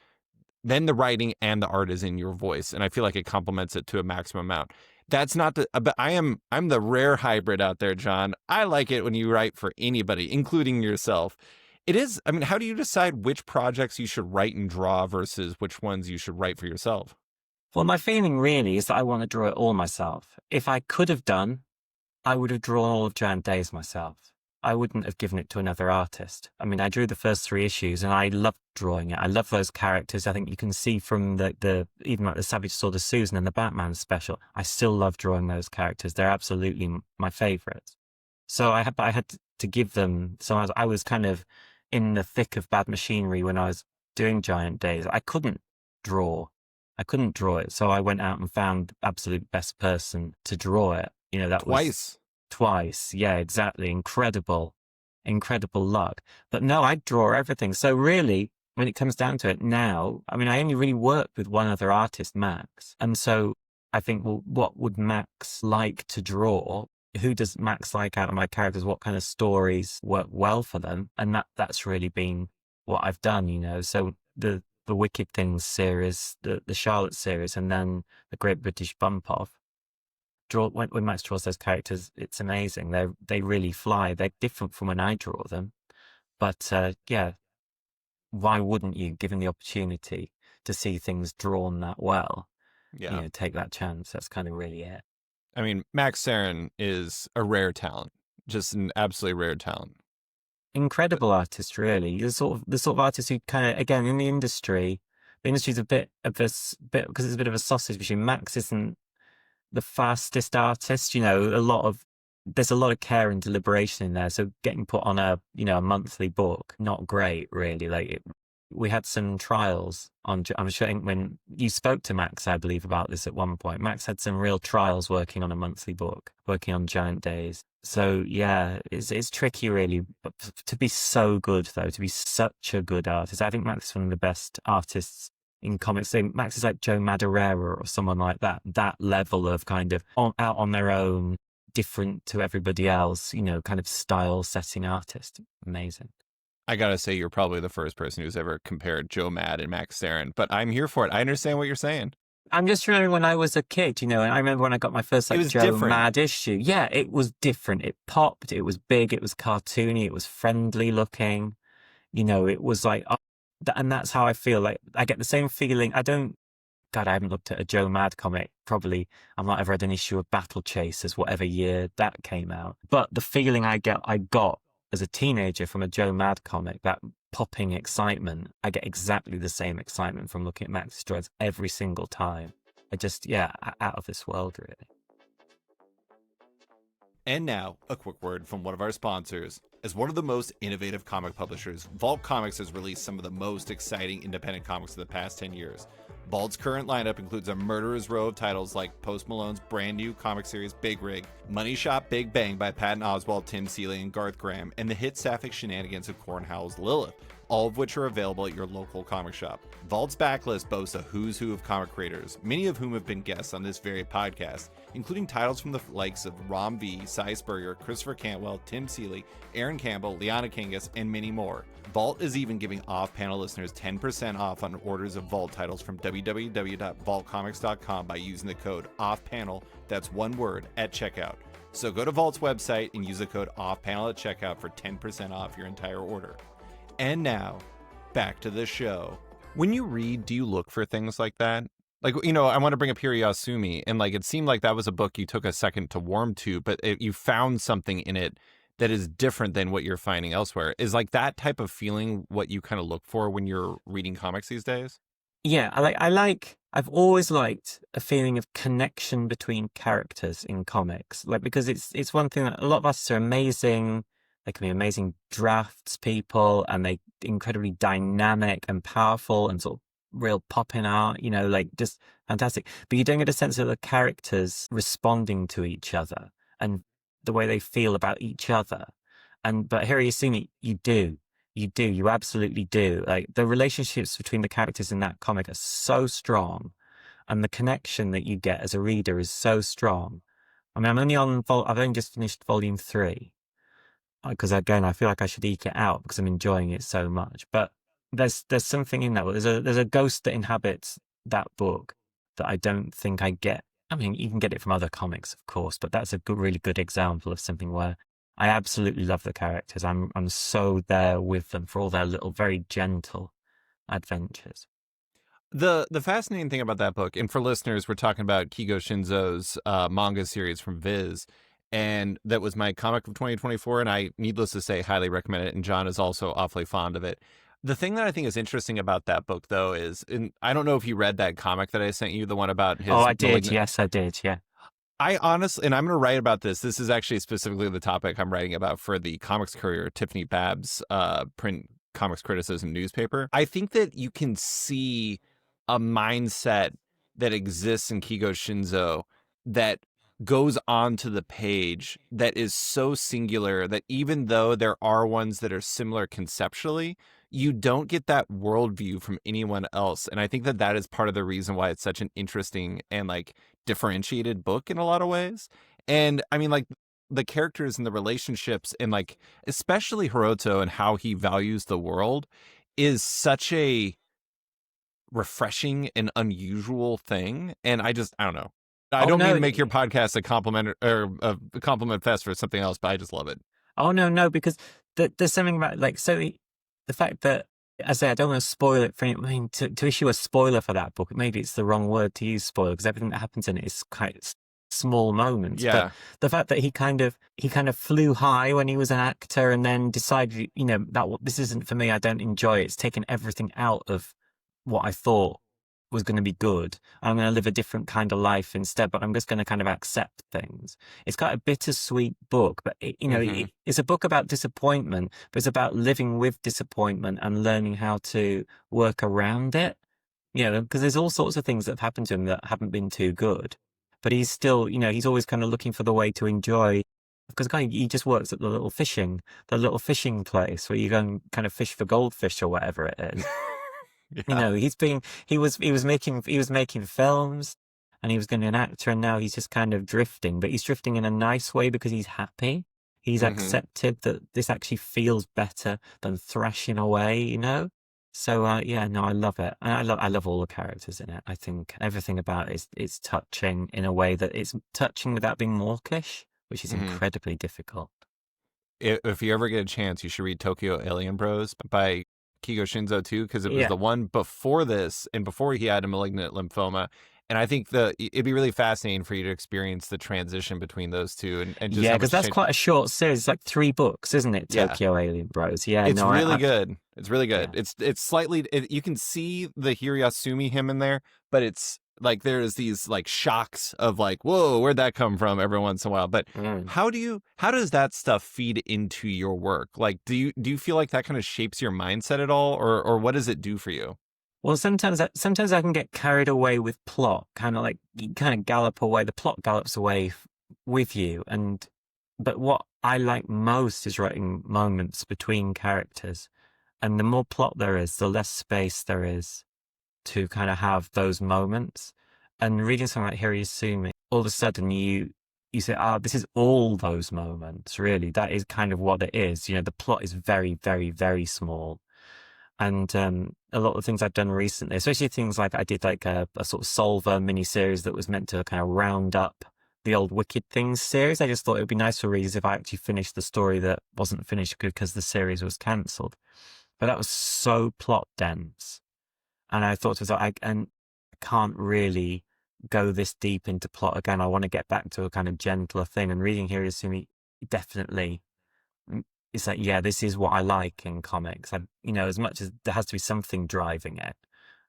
then the writing and the art is in your voice. And I feel like it complements it to a maximum amount. That's not but I'm the rare hybrid out there, John. I like it when you write for anybody, including yourself. It is, I mean, how do you decide which projects you should write and draw versus which ones you should write for yourself?
Well, my feeling really is that I want to draw it all myself. If I could have done, I would have drawn all of Giant Days myself. I wouldn't have given it to another artist. I mean, I drew the first 3 issues and I loved drawing it. I love those characters. I think you can see from the even like the Savage Sword of Susan and the Batman special, I still love drawing those characters. They're absolutely my favorites. So I had to give them. So I was kind of in the thick of Bad Machinery when I was doing Giant Days. I couldn't draw it. So I went out and found the absolute best person to draw it. You know, that was twice. Yeah, exactly. Incredible luck. But no, I draw everything. So really, when it comes down to it now, I mean, I only really worked with one other artist, Max. And so I think, well, what would Max like to draw? Who does Max like out of my characters? What kind of stories work well for them? And that's really been what I've done, you know. So the Wicked Things series, the Charlotte series, and then the Great British Bump Off. When Max draws those characters, it's amazing. They really fly. They're different from when I draw them, but yeah, why wouldn't you, given the opportunity to see things drawn that well?
Yeah,
you know, take that chance. That's kind of really it.
I mean, Max Sarin is a rare talent, just an absolutely rare talent.
Incredible artist, really. The sort of artist who kind of, again, in the industry's a bit because it's a bit of a sausage machine. Max isn't the fastest artist, you know. There's a lot of care and deliberation in there. So getting put on a monthly book, not great, really. Like we had some trials on. I'm sure when you spoke to Max, I believe, about this at one point. Max had some real trials working on a monthly book, working on Giant Days. So yeah, it's tricky, really. But to be so good, though, to be such a good artist, I think Max is one of the best artists in comics. So Max is like Joe Madureira or someone like that. That level of kind of out on their own, different to everybody else, you know, kind of style setting artist. Amazing.
I gotta say, you're probably the first person who's ever compared Joe Mad and Max Sarin, but I'm here for it. I understand what you're saying.
I'm just remembering when I was a kid, you know, and I remember when I got my first Joe different. Mad issue. Yeah, it was different. It popped. It was big. It was cartoony. It was friendly looking. You know, it was like, and that's how I feel. Like I get the same feeling. I haven't looked at a Joe Mad comic. Probably I might have read an issue of Battle Chasers, whatever year that came out. But the feeling I got as a teenager from a Joe Mad comic, that popping excitement, I get exactly the same excitement from looking at Max's drawings every single time. Out of this world, really.
And now, a quick word from one of our sponsors. As one of the most innovative comic publishers, Vault Comics has released some of the most exciting independent comics of the past 10 years. Vault's current lineup includes a murderer's row of titles like Post Malone's brand new comic series Big Rig, Money Shot Big Bang by Patton Oswalt, Tim Seeley, and Garth Graham, and the hit sapphic shenanigans of Corn Howell's Lilith, all of which are available at your local comic shop. Vault's backlist boasts a who's who of comic creators, many of whom have been guests on this very podcast, including titles from the likes of Rom V, Cy Spurrier, Christopher Cantwell, Tim Seeley, Aaron Campbell, Liana Kangas, and many more. Vault is even giving off-panel listeners 10% off on orders of Vault titles from www.vaultcomics.com by using the code OFFPANEL, that's one word, at checkout. So go to Vault's website and use the code OFFPANEL at checkout for 10% off your entire order. And now, back to the show. When you read, do you look for things like that? Like, you know, I want to bring up Hirayasumi, and like it seemed like that was a book you took a second to warm to, but you found something in it that is different than what you're finding elsewhere. Is like that type of feeling what you kind of look for when you're reading comics these days?
Yeah, I've always liked a feeling of connection between characters in comics. Like, because it's one thing that a lot of artists are amazing. They can be amazing drafts people, and they incredibly dynamic and powerful and sort of real popping art, you know, like just fantastic. But you don't get a sense of the characters responding to each other and the way they feel about each other. But Hirayasumi, you absolutely do. Like, the relationships between the characters in that comic are so strong, and the connection that you get as a reader is so strong. I mean, I've only just finished volume 3. Because again, I feel like I should eke it out because I'm enjoying it so much. But there's something in that. There's a ghost that inhabits that book that I don't think I get. I mean, you can get it from other comics, of course, but that's a really good example of something where I absolutely love the characters. I'm so there with them for all their little, very gentle adventures.
The fascinating thing about that book, and for listeners, we're talking about Kigo Shinzo's manga series from Viz. And that was my comic of 2024, and I, needless to say, highly recommend it. And John is also awfully fond of it. The thing that I think is interesting about that book, though, is, and I don't know if you read that comic that I sent you, the one about his...
Oh, I did. Yes, I did. Yeah.
I honestly, and I'm going to write about this. This is actually specifically the topic I'm writing about for the Comics Courier, Tiffany Babb's print comics criticism newspaper. I think that you can see a mindset that exists in Kigo Shinzo that goes onto the page that is so singular that even though there are ones that are similar conceptually, you don't get that worldview from anyone else. And I think that that is part of the reason why it's such an interesting and like differentiated book in a lot of ways. And I mean, like, the characters and the relationships and like especially Hiroto and how he values the world is such a refreshing and unusual thing. And I don't know. I don't mean to make your podcast a compliment or a compliment fest for something else, but I just love it.
Oh, no, because there's something about, like, so the fact that, as I say, I don't want to spoil it for you. I mean, to issue a spoiler for that book, maybe it's the wrong word to use, spoiler, because everything that happens in it is quite small moments.
Yeah.
But the fact that he kind of flew high when he was an actor and then decided, you know, that this isn't for me, I don't enjoy it. It's taken everything out of what I thought was going to be good. I'm going to live a different kind of life instead, but I'm just going to kind of accept things. It's quite a bittersweet book, but it's a book about disappointment, but it's about living with disappointment and learning how to work around it. You know, because there's all sorts of things that have happened to him that haven't been too good, but he's still, you know, he's always kind of looking for the way to enjoy, because he just works at the little fishing place where you go and kind of fish for goldfish or whatever it is. Yeah. You know, he was making films, and he was going to be an actor, and now he's just kind of drifting, but he's drifting in a nice way because he's happy. He's accepted that this actually feels better than thrashing away, you know? So, I love it. And I love all the characters in it. I think everything about it is touching in a way that it's touching without being mawkish, which is incredibly difficult.
If you ever get a chance, you should read Tokyo Alien Bros by Kigo Shinzo too, because it was the one before this and before he had a malignant lymphoma. And I think it'd be really fascinating for you to experience the transition between those two. And just
because that's quite a short series. It's like 3 books, isn't it? Tokyo Alien Bros. Yeah,
it's really good. It's really good. Yeah. It's slightly, you can see the Hirayasumi him in there, but it's Like there's these like shocks of like, whoa, where'd that come from every once in a while. But how does that stuff feed into your work? Like, do you feel like that kind of shapes your mindset at all, or what does it do for you?
Well, sometimes I can get carried away with plot, kind of like you kind of gallop away. The plot gallops away with you, but what I like most is writing moments between characters, and the more plot there is, the less space there is to kind of have those moments. And reading something like Hirayasumi, all of a sudden you say, this is all those moments. Really, that is kind of what it is. You know, the plot is very, very, very small. And a lot of things I've done recently, especially things like I did like a sort of Solver mini-series that was meant to kind of round up the old Wicked Things series. I just thought it would be nice for readers if I actually finished the story that wasn't finished because the series was cancelled. But that was so plot dense. And I thought to myself, I can't really go this deep into plot again. I want to get back to a kind of gentler thing. And reading Hirayasumi definitely, it's like, yeah, this is what I like in comics. As much as there has to be something driving it,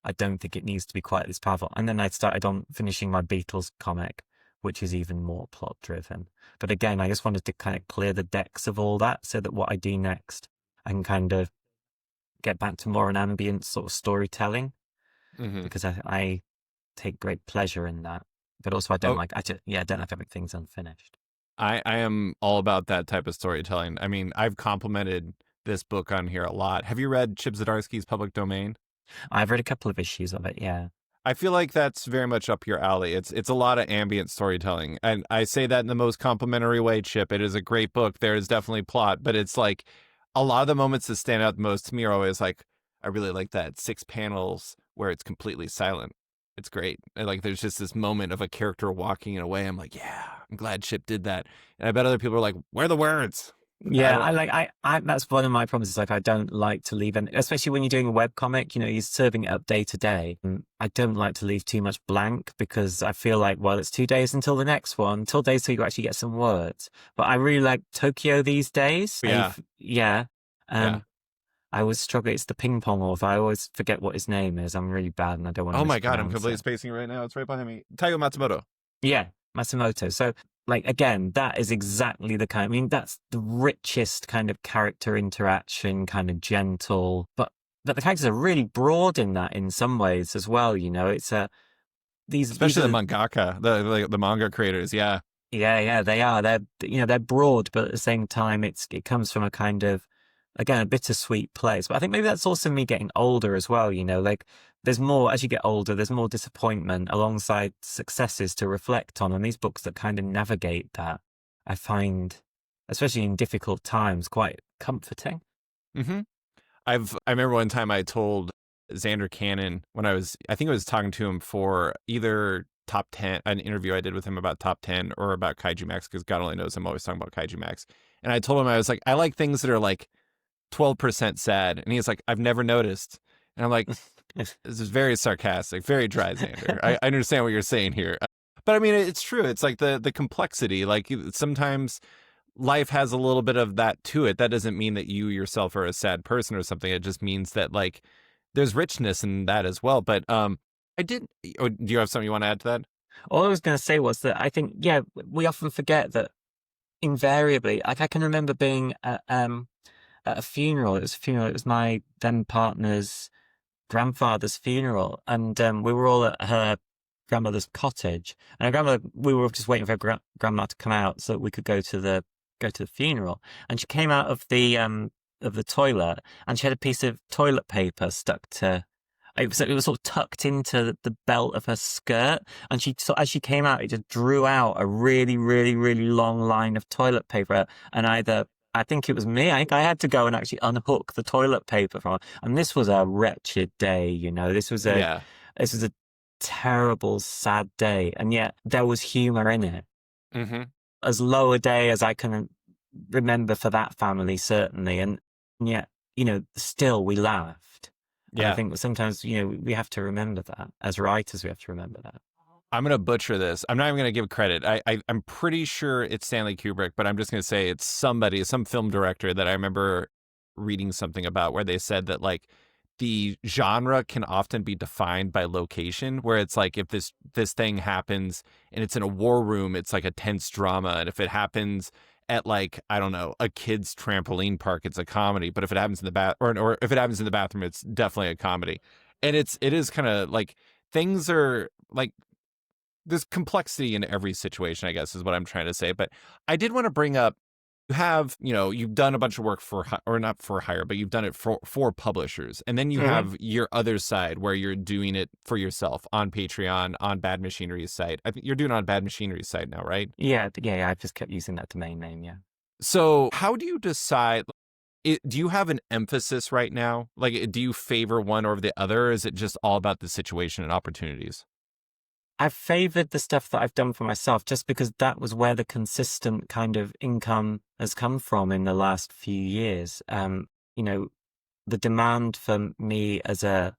I don't think it needs to be quite this powerful. And then I started on finishing my Beatles comic, which is even more plot driven. But again, I just wanted to kind of clear the decks of all that so that what I do next, I can kind of get back to more an ambient sort of storytelling, because I take great pleasure in that. But also I don't like having things unfinished.
I am all about that type of storytelling. I mean, I've complimented this book on here a lot. Have you read Chip Zdarsky's Public Domain?
I've read a couple of issues of it, yeah.
I feel like that's very much up your alley. It's a lot of ambient storytelling. And I say that in the most complimentary way, Chip. It is a great book. There is definitely plot, but it's like a lot of the moments that stand out the most to me are always like, I really like that 6 panels where it's completely silent. It's great. And like there's just this moment of a character walking in a way. I'm like, yeah, I'm glad Chip did that. And I bet other people are like, where are the words?
Yeah, I that's one of my problems. Is like I don't like to leave, especially when you're doing a webcomic. You know, you're serving it up day to day. I don't like to leave too much blank because I feel like, well, it's 2 days until the next one, until days till you actually get some words. But I really like Tokyo these days.
Yeah.
I always struggle. It's the ping pong author. I always forget what his name is. I'm really bad, and I don't want to.
Oh my god, I'm completely spacing right now. It's right behind me. Taiyo Matsumoto.
Yeah, Matsumoto. So, like, again, that is exactly the kind. I mean, that's the richest kind of character interaction, kind of gentle, but the characters are really broad in that in some ways as well. You know, it's
especially the mangaka, the manga creators. Yeah,
they are. They're broad, but at the same time, it comes from a kind of, again, a bittersweet place. But I think maybe that's also me getting older as well, you know, like there's more, as you get older, there's more disappointment alongside successes to reflect on. And these books that kind of navigate that, I find, especially in difficult times, quite comforting.
I remember one time I told Xander Cannon when I think I was talking to him for either Top 10, an interview I did with him about Top 10 or about Kaiju Max, because God only knows I'm always talking about Kaiju Max. And I told him, I was like, I like things that are like 12% sad. And he's like, I've never noticed. And I'm like, this is very sarcastic, very dry, Xander. I understand what you're saying here. But I mean, it's true. It's like the complexity. Like sometimes life has a little bit of that to it. That doesn't mean that you yourself are a sad person or something. It just means that like there's richness in that as well. But do you have something you want to add to that?
All I was going to say was that I think, we often forget that invariably, like I can remember being at a funeral. It was my then partner's grandfather's funeral, and we were all at her grandmother's cottage. And her grandmother, we were just waiting for her grandma to come out so that we could go to the funeral. And she came out of the toilet, and she had a piece of toilet paper stuck to. It was sort of tucked into the belt of her skirt, and as she came out, it just drew out a really, really, really long line of toilet paper. And I think it was me. I think I had to go and actually unhook the toilet paper from it. And this was a wretched day, you know. This was a terrible, sad day, and yet there was humor in it. As low a day as I can remember for that family, certainly, and yet, you know, still we laughed. And I think sometimes, you know, we have to remember that. As writers, we have to remember that.
I'm going to butcher this. I'm not even going to give credit. I'm pretty sure it's Stanley Kubrick, but I'm just going to say it's some film director that I remember reading something about where they said that like the genre can often be defined by location, where it's like if this thing happens and it's in a war room, it's like a tense drama, and if it happens at like, I don't know, a kid's trampoline park, it's a comedy. But if it happens in the or if it happens in the bathroom, it's definitely a comedy. And it is kind of like things are like there's complexity in every situation, I guess, is what I'm trying to say. But I did want to bring up, you've done a bunch of work or not for hire, but you've done it for publishers. And then you have your other side where you're doing it for yourself on Patreon, on Bad Machinery's site. I think you're doing it on Bad Machinery's site now, right?
Yeah. I've just kept using that domain name. Yeah.
So how do you decide? Do you have an emphasis right now? Like, do you favor one over the other, or is it just all about the situation and opportunities?
I've favored the stuff that I've done for myself just because that was where the consistent kind of income has come from in the last few years. The demand for me as a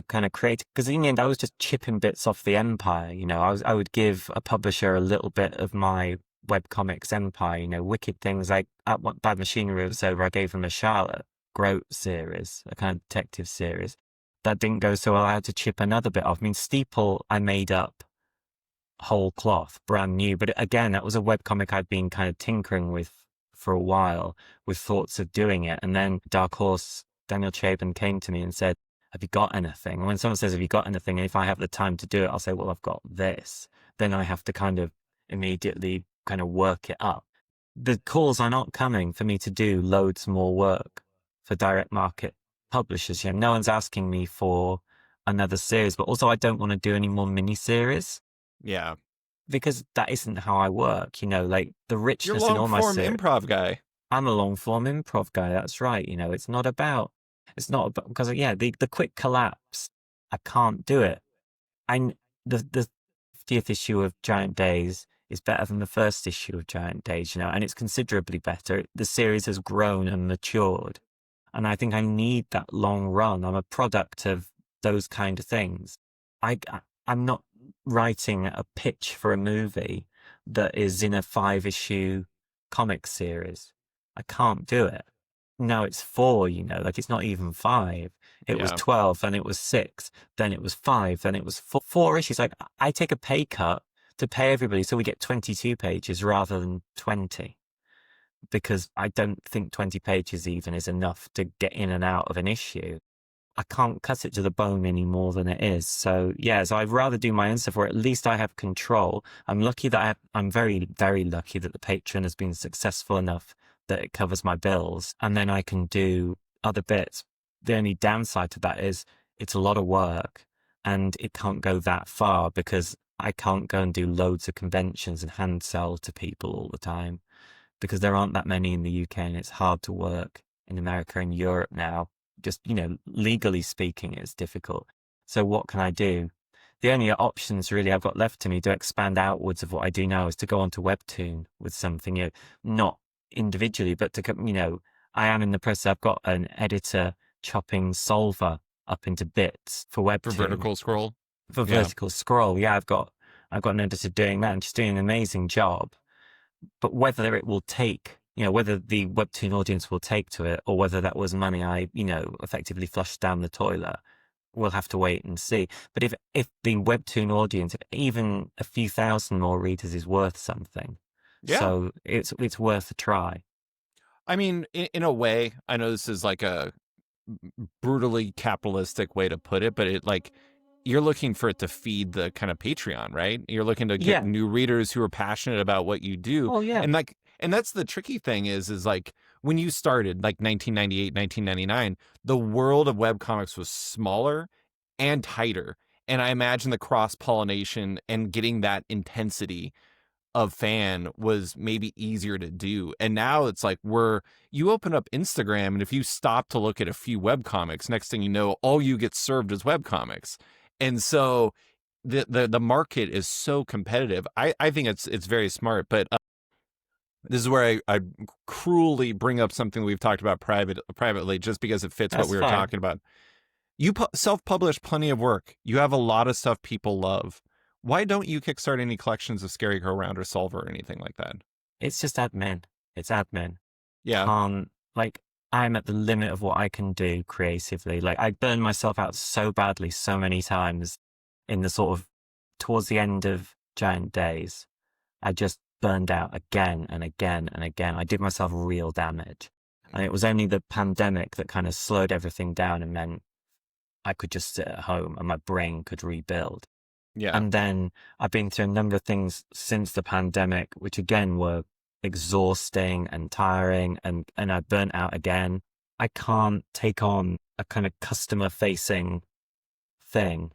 kind of creator, because in the end I was just chipping bits off the empire. I would give a publisher a little bit of my webcomics empire. Wicked things like at what Bad Machinery was over, I gave them a Charlotte Grote series, a kind of detective series. That didn't go so well. I had to chip another bit off. I mean, Steeple, I made up whole cloth, brand new. But again, that was a webcomic I'd been kind of tinkering with for a while, with thoughts of doing it. And then Dark Horse, Daniel Chabon came to me and said, have you got anything? And when someone says, have you got anything? And if I have the time to do it, I'll say, well, I've got this. Then I have to kind of immediately kind of work it up. The calls are not coming for me to do loads more work for direct market publishers. No one's asking me for another series, but also I don't want to do any more mini-series.
Yeah.
Because that isn't how I work, like the richness in all my series.
You're a long-form improv guy.
I'm a long-form improv guy, that's right. It's not about, because, the quick collapse, I can't do it. The 50th issue of Giant Days is better than the first issue of Giant Days, and it's considerably better. The series has grown and matured. And I think I need that long run. I'm a product of those kind of things. I'm not writing a pitch for a movie that is in a 5-issue comic series. I can't do it. Now it's 4, like it's not even 5. It was 12, then it was 6, then it was 5, then it was 4 issues. Like I take a pay cut to pay everybody so we get 22 pages rather than 20. Because I don't think 20 pages even is enough to get in and out of an issue. I can't cut it to the bone any more than it is. So I'd rather do my own stuff where at least I have control. I'm lucky that I'm very, very lucky that the Patreon has been successful enough that it covers my bills. And then I can do other bits. The only downside to that is it's a lot of work and it can't go that far because I can't go and do loads of conventions and hand sell to people all the time. Because there aren't that many in the UK and it's hard to work in America and Europe now. Just, legally speaking, it's difficult. So what can I do? The only options really I've got left to me to expand outwards of what I do now is to go onto Webtoon with something, not individually, but to, I am in the process. I've got an editor chopping Solver up into bits for Webtoon.
For Vertical Scroll?
For Vertical Scroll, yeah. I've got an editor doing that and she's doing an amazing job. But whether it will take, whether the Webtoon audience will take to it or whether that was money I, effectively flushed down the toilet, we'll have to wait and see. But if the Webtoon audience, if even a few thousand more readers is worth something, so it's worth a try.
I mean, in a way, I know this is like a brutally capitalistic way to put it, but you're looking for it to feed the kind of Patreon, right? You're looking to get new readers who are passionate about what you do.
Oh, yeah.
And that's the tricky thing is like when you started, like 1998, 1999, the world of webcomics was smaller and tighter. And I imagine the cross-pollination and getting that intensity of fan was maybe easier to do. And now it's like you open up Instagram and if you stop to look at a few webcomics, next thing you know, all you get served is webcomics. And so the market is so competitive. I think it's very smart, but this is where I cruelly bring up something we've talked about privately just because it fits what we were talking about. You self-publish plenty of work. You have a lot of stuff people love. Why don't you kickstart any collections of Scary Go Round or Solver or anything like that?
It's just admin. It's admin.
Yeah.
I'm at the limit of what I can do creatively. Like I burned myself out so badly so many times in the sort of towards the end of Giant Days. I just burned out again and again and again. I did myself real damage. And it was only the pandemic that kind of slowed everything down and meant I could just sit at home and my brain could rebuild.
Yeah.
And then I've been through a number of things since the pandemic, which again were exhausting and tiring, and I burnt out again. I can't take on a kind of customer facing thing,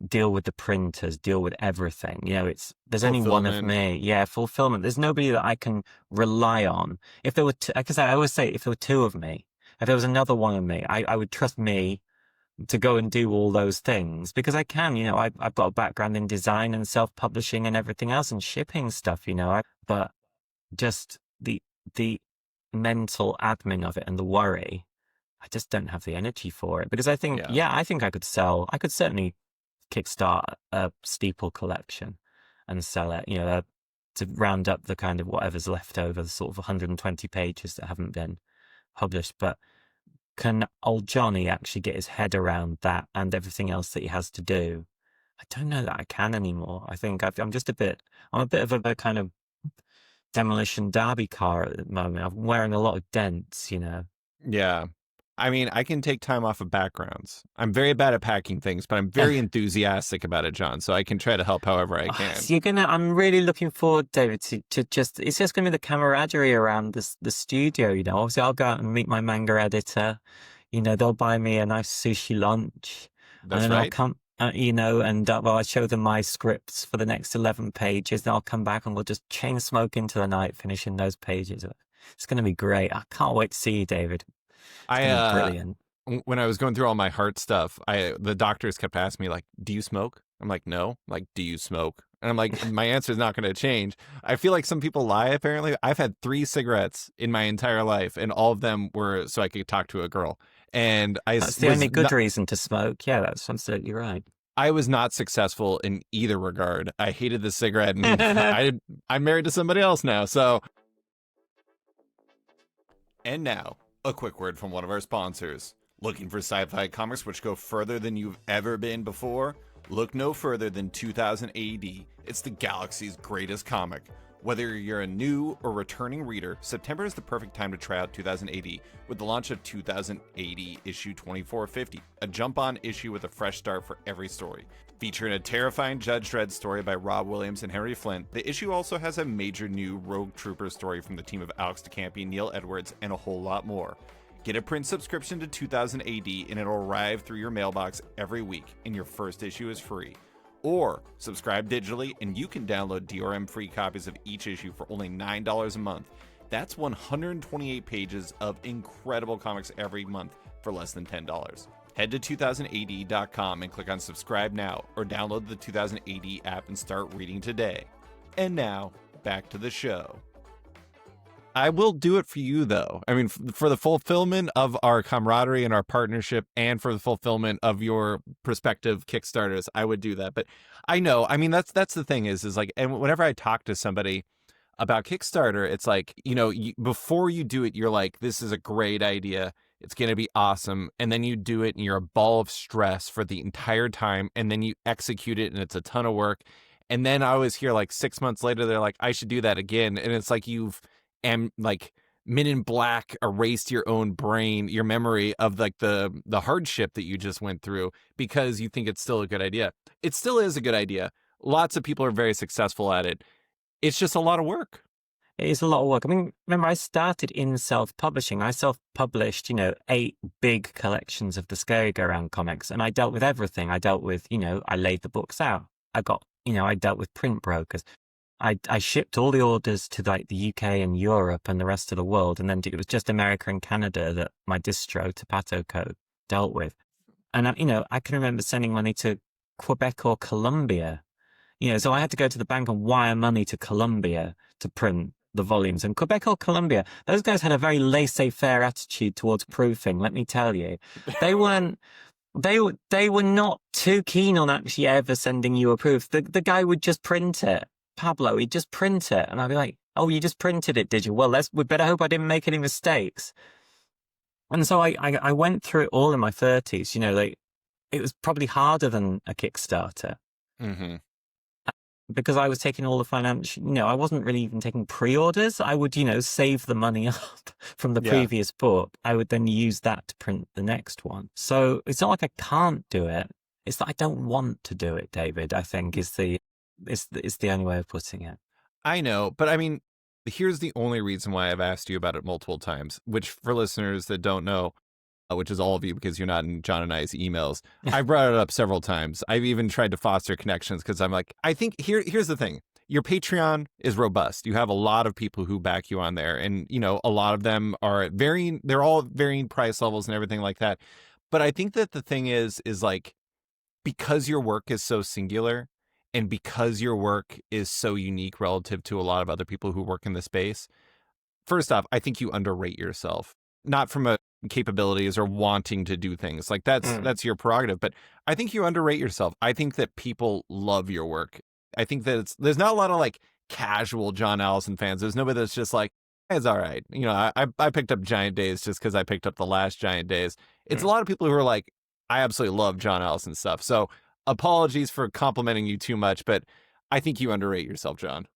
deal with the printers, deal with everything. You know, there's only one of me. Yeah, fulfillment. There's nobody that I can rely on. If there were because I always say, if there were two of me, if there was another one of me, I would trust me to go and do all those things because I can, you know, I've got a background in design and self-publishing and everything else and shipping stuff, you know, but just the mental admin of it and the worry, I just don't have the energy for it because I think, I think I could certainly kickstart a steeple collection and sell it, you know, to round up the kind of whatever's left over, the sort of 120 pages that haven't been published. But can old Johnny actually get his head around that and everything else that he has to do? I don't know that I can anymore. I think I'm a bit of a kind of demolition derby car at the moment. I'm wearing a lot of dents, you know.
Yeah. I mean, I can take time off of backgrounds. I'm very bad at packing things, but I'm very enthusiastic about it, John. So I can try to help however I can.
So I'm really looking forward, David, to just, it's just going to be the camaraderie around the studio, you know. Obviously, I'll go out and meet my manga editor. You know, they'll buy me a nice sushi lunch.
That's
and then
right.
I'll come, you know, and I show them my scripts for the next 11 pages. Then I'll come back and we'll just chain smoke into the night, finishing those pages. It's going to be great. I can't wait to see you, David. Brilliant.
When I was going through all my heart stuff, the doctors kept asking me, like, do you smoke? I'm like, no. Like, do you smoke? And I'm like, my answer is not going to change. I feel like some people lie, apparently. I've had 3 cigarettes in my entire life, and all of them were so I could talk to a girl. And
that's the only good reason to smoke. Yeah, that's absolutely right.
I was not successful in either regard. I hated the cigarette, and I'm married to somebody else now, so. And now, a quick word from one of our sponsors. Looking for sci-fi comics which go further than you've ever been before? Look no further than 2000 AD. It's the galaxy's greatest comic. Whether you're a new or returning reader, September is the perfect time to try out 2000 AD with the launch of 2000 AD issue 2450, a jump-on issue with a fresh start for every story. Featuring a terrifying Judge Dredd story by Rob Williams and Henry Flint, the issue also has a major new Rogue Trooper story from the team of Alex DeCampi, Neil Edwards, and a whole lot more. Get a print subscription to 2000 AD and it'll arrive through your mailbox every week, and your first issue is free. Or subscribe digitally and you can download DRM free copies of each issue for only $9 a month. That's 128 pages of incredible comics every month for less than $10. Head to 2000AD.com and click on subscribe now, or download the 2000 AD app and start reading today. And now, back to the show. I will do it for you, though. I mean, for the fulfillment of our camaraderie and our partnership, and for the fulfillment of your prospective Kickstarters, I would do that. But I know, I mean, that's the thing is like, and whenever I talk to somebody about Kickstarter, it's like, you know, before you do it, you're like, this is a great idea. It's going to be awesome. And then you do it and you're a ball of stress for the entire time. And then you execute it and it's a ton of work. And then I always hear like 6 months later, they're like, I should do that again. And it's like and like Men in Black erased your own brain, your memory of like the hardship that you just went through because you think it's still a good idea. It still is a good idea. Lots of people are very successful at it. It's just a lot of work.
It is a lot of work. I mean, remember, I started in self-publishing. I self-published, 8 big collections of the Scary Go Round comics, and I dealt with everything. I dealt with, I laid the books out. I dealt with print brokers. I shipped all the orders to like the UK and Europe and the rest of the world. And then it was just America and Canada that my distro, Tapato Co, dealt with. And, I can remember sending money to Quebec or Colombia, so I had to go to the bank and wire money to Colombia to print the volumes. And Quebec or Colombia, those guys had a very laissez-faire attitude towards proofing, let me tell you. They weren't, they were not too keen on actually ever sending you a proof. The guy would just print it. Pablo, he'd just print it. And I'd be like, oh, you just printed it, did you? Well, we better hope I didn't make any mistakes. And so I went through it all in my 30s, like it was probably harder than a Kickstarter
Mm-hmm.
because I was taking all the financial, I wasn't really even taking pre-orders. I would, save the money up from the
Yeah.
previous book. I would then use that to print the next one. So it's not like I can't do it. It's that I don't want to do it, David, I think is the only way of putting it.
I know, but I mean, here's the only reason why I've asked you about it multiple times, which for listeners that don't know, which is all of you because you're not in John and I's emails, I brought it up several times. I've even tried to foster connections because I'm like, I think here's the thing. Your Patreon is robust. You have a lot of people who back you on there. And, a lot of them are they're all varying price levels and everything like that. But I think that the thing is like, because your work is so singular and because your work is so unique relative to a lot of other people who work in the space, first off, I think you underrate yourself, not from a capabilities or wanting to do things like that's your prerogative, but I think you underrate yourself. I think that people love your work. I think that there's not a lot of like casual John Allison fans. There's nobody that's just like, it's all right. I picked up Giant Days just because I picked up the last Giant Days. It's a lot of people who are like, I absolutely love John Allison stuff. So apologies for complimenting you too much, but I think you underrate yourself, John.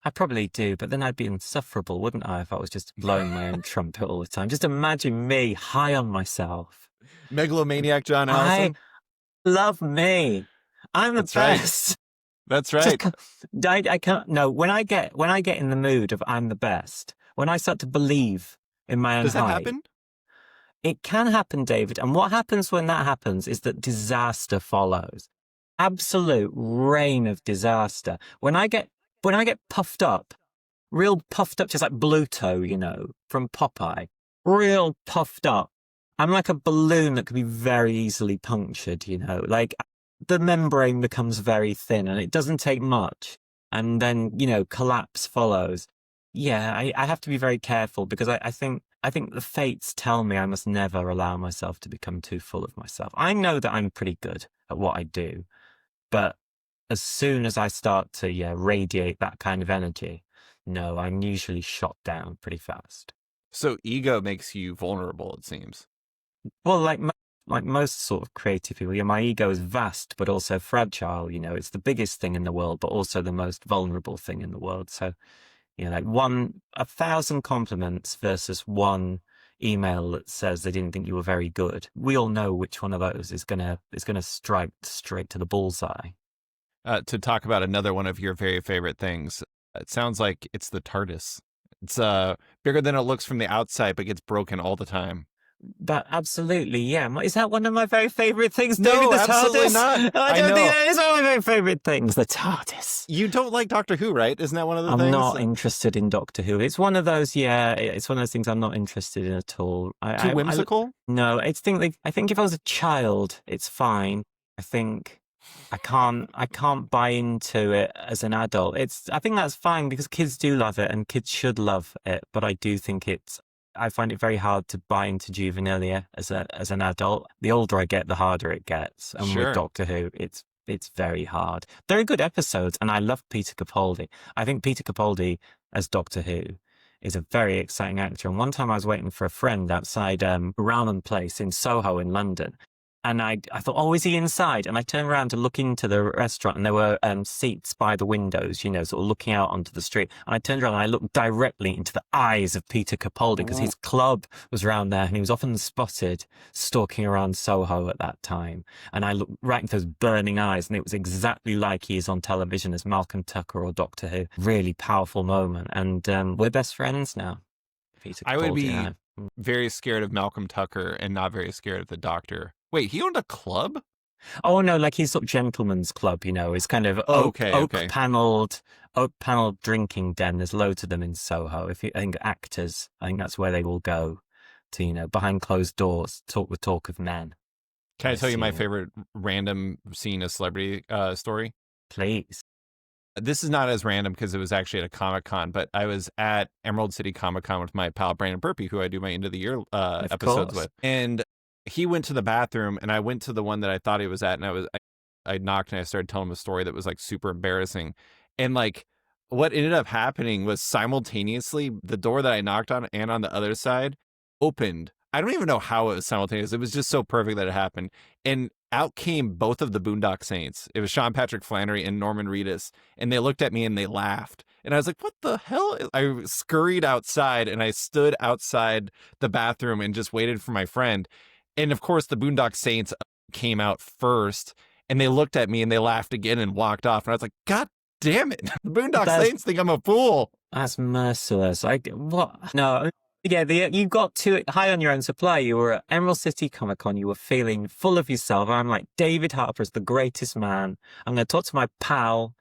I probably do, but then I'd be insufferable, wouldn't I, if I was just blowing my own trumpet all the time? Just imagine me high on myself.
Megalomaniac John Allison.
I love me. I'm the
That's right.
best.
That's right.
I can't. No, when I get in the mood of I'm the best, when I start to believe in my own
Does that
hype,
happen?
it can happen, David. And what happens when that happens is that disaster follows. Absolute rain of disaster. When I get puffed up, real puffed up, just like Bluto, from Popeye, real puffed up. I'm like a balloon that could be very easily punctured, like the membrane becomes very thin and it doesn't take much. And then, collapse follows. Yeah, I have to be very careful because I think the fates tell me I must never allow myself to become too full of myself. I know that I'm pretty good at what I do, but as soon as I start to radiate that kind of energy, no, I'm usually shot down pretty fast.
So ego makes you vulnerable, it seems.
Well, like most sort of creative people, my ego is vast, but also fragile. It's the biggest thing in the world, but also the most vulnerable thing in the world. So, like 1,000 compliments versus one email that says they didn't think you were very good. We all know which one of those is gonna strike straight to the bullseye.
To talk about another one of your very favorite things, it sounds like it's the TARDIS. It's bigger than it looks from the outside, but gets broken all the time.
That absolutely, yeah. Is that one of my very favorite things?
No,
David, the
absolutely
TARDIS?
not.
I don't think that is one of my very favorite things. The TARDIS.
You don't like Doctor Who, right? Isn't that one of the things?
I'm not interested in Doctor Who. It's one of those, it's one of those things I'm not interested in at all.
Too whimsical?
No, I think if I was a child, it's fine. I think I can't buy into it as an adult. I think that's fine because kids do love it and kids should love it. But I do think I find it very hard to buy into juvenilia as an adult. The older I get, the harder it gets. And
Sure.
with Doctor Who, it's very hard. There are good episodes, and I love Peter Capaldi. I think Peter Capaldi as Doctor Who is a very exciting actor. And one time I was waiting for a friend outside Rowland Place in Soho in London. And I thought, oh, is he inside? And I turned around to look into the restaurant and there were seats by the windows, sort of looking out onto the street. And I turned around and I looked directly into the eyes of Peter Capaldi because his club was around there and he was often spotted stalking around Soho at that time. And I looked right into those burning eyes and it was exactly like he is on television as Malcolm Tucker or Doctor Who. Really powerful moment. And we're best friends now. Peter Capaldi,
I would be very scared of Malcolm Tucker and not very scared of the Doctor. Wait, he owned a club?
Oh no, like his sort of gentleman's club, it's kind of oak panelled drinking den. There's loads of them in Soho. I think actors, I think that's where they will go to, behind closed doors, talk the talk of men.
Can I tell you my favorite random scene of celebrity story?
Please.
This is not as random because it was actually at a Comic-Con, but I was at Emerald City Comic-Con with my pal Brandon Burpee, who I do my end of the year episodes with. And he went to the bathroom and I went to the one that I thought he was at, and I knocked and I started telling him a story that was like super embarrassing. And like what ended up happening was simultaneously the door that I knocked on and on the other side opened. I don't even know how it was simultaneous. It was just so perfect that it happened. And out came both of the Boondock Saints. It was Sean Patrick Flannery and Norman Reedus. And they looked at me and they laughed. And I was like, what the hell? I scurried outside and I stood outside the bathroom and just waited for my friend. And of course, the Boondock Saints came out first. And they looked at me and they laughed again and walked off. And I was like, God damn it. The Boondock Saints think I'm a fool.
That's merciless. Like, what? No. Yeah, you got too high on your own supply. You were at Emerald City Comic Con. You were feeling full of yourself. I'm like, David Harper's the greatest man. I'm going to talk to my pal,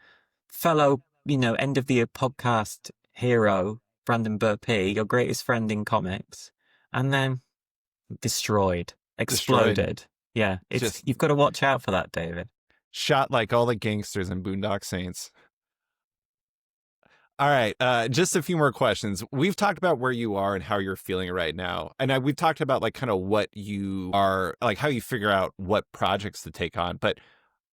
fellow, end of the year podcast hero, Brandon Burpee, your greatest friend in comics. And then exploded. Yeah, you've got to watch out for that, David.
Shot like all the gangsters in Boondock Saints. All right, just a few more questions. We've talked about where you are and how you're feeling right now. And we've talked about like kind of what you are, like how you figure out what projects to take on. But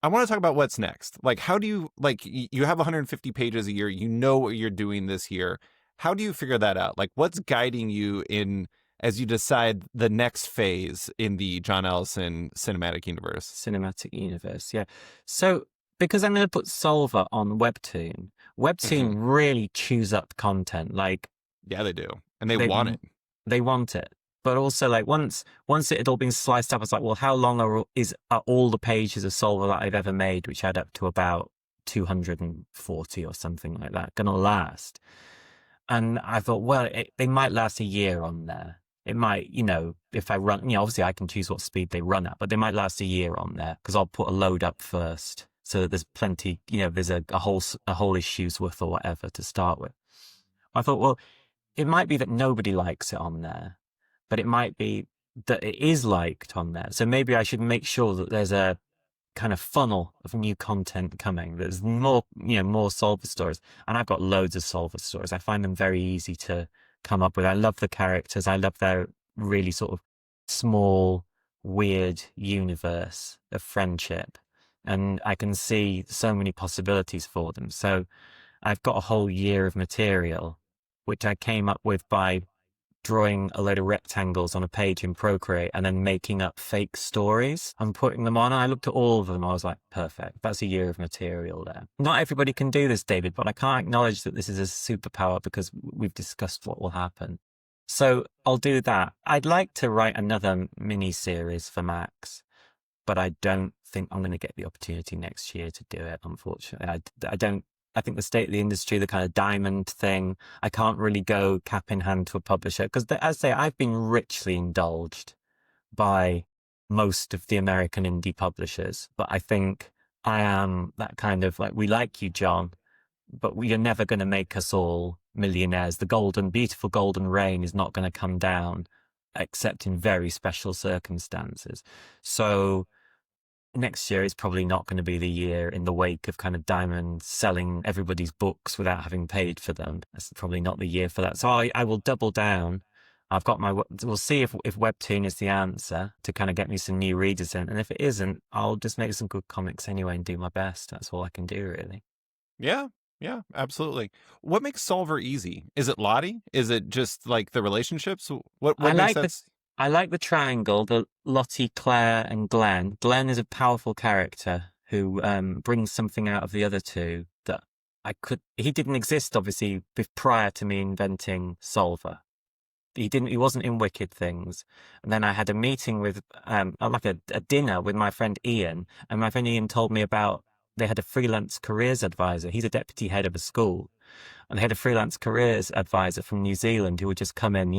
I want to talk about what's next. Like, how do you, like, you have 150 pages a year. You know what you're doing this year. How do you figure that out? Like, what's guiding you in as you decide the next phase in the John Allison cinematic universe? Yeah. So, because I'm going to put Solver on Webtoon really chews up content. Like, yeah, they do, and they want it.
They want it, but also like once it had all been sliced up, I was like, well, how long are all the pages of Solver that I've ever made, which add up to about 240 or something like that, going to last? And I thought, well, they might last a year on there. It might, if I run, obviously I can choose what speed they run at, but they might last a year on there because I'll put a load up first. So there's plenty, there's a whole issue's worth or whatever to start with. I thought, well, it might be that nobody likes it on there, but it might be that it is liked on there. So maybe I should make sure that there's a kind of funnel of new content coming. There's more, more Solver stories. And I've got loads of Solver stories. I find them very easy to come up with. I love the characters. I love their really sort of small, weird universe of friendship. And I can see so many possibilities for them. So I've got a whole year of material, which I came up with by drawing a load of rectangles on a page in Procreate and then making up fake stories and putting them on. And I looked at all of them. I was like, perfect. That's a year of material there. Not everybody can do this, David, but I can't acknowledge that this is a superpower because we've discussed what will happen. So I'll do that. I'd like to write another mini series for Max, but I don't think I'm going to get the opportunity next year to do it, unfortunately. I think the state of the industry, the kind of diamond thing, I can't really go cap in hand to a publisher because, as I say, I've been richly indulged by most of the American indie publishers. But I think I am that kind of like, we like you, John, but you're never going to make us all millionaires. The beautiful golden rain is not going to come down except in very special circumstances. So next year is probably not going to be the year in the wake of kind of Diamond selling everybody's books without having paid for them. That's probably not the year for that. So I will double down. I've got we'll see if Webtoon is the answer to kind of get me some new readers in. And if it isn't, I'll just make some good comics anyway and do my best. That's all I can do, really.
Yeah, absolutely. What makes Solver easy? Is it Lottie? Is it just like the relationships? What makes sense?
I like the triangle, the Lottie, Claire, and Glenn. Glenn is a powerful character who brings something out of the other two that he didn't exist, obviously, prior to me inventing Solver. He wasn't in Wicked Things. And then I had a meeting with, like a dinner with my friend Ian, and my friend Ian told me about, they had a freelance careers advisor. He's a deputy head of a school. And they had a freelance careers advisor from New Zealand who would just come in,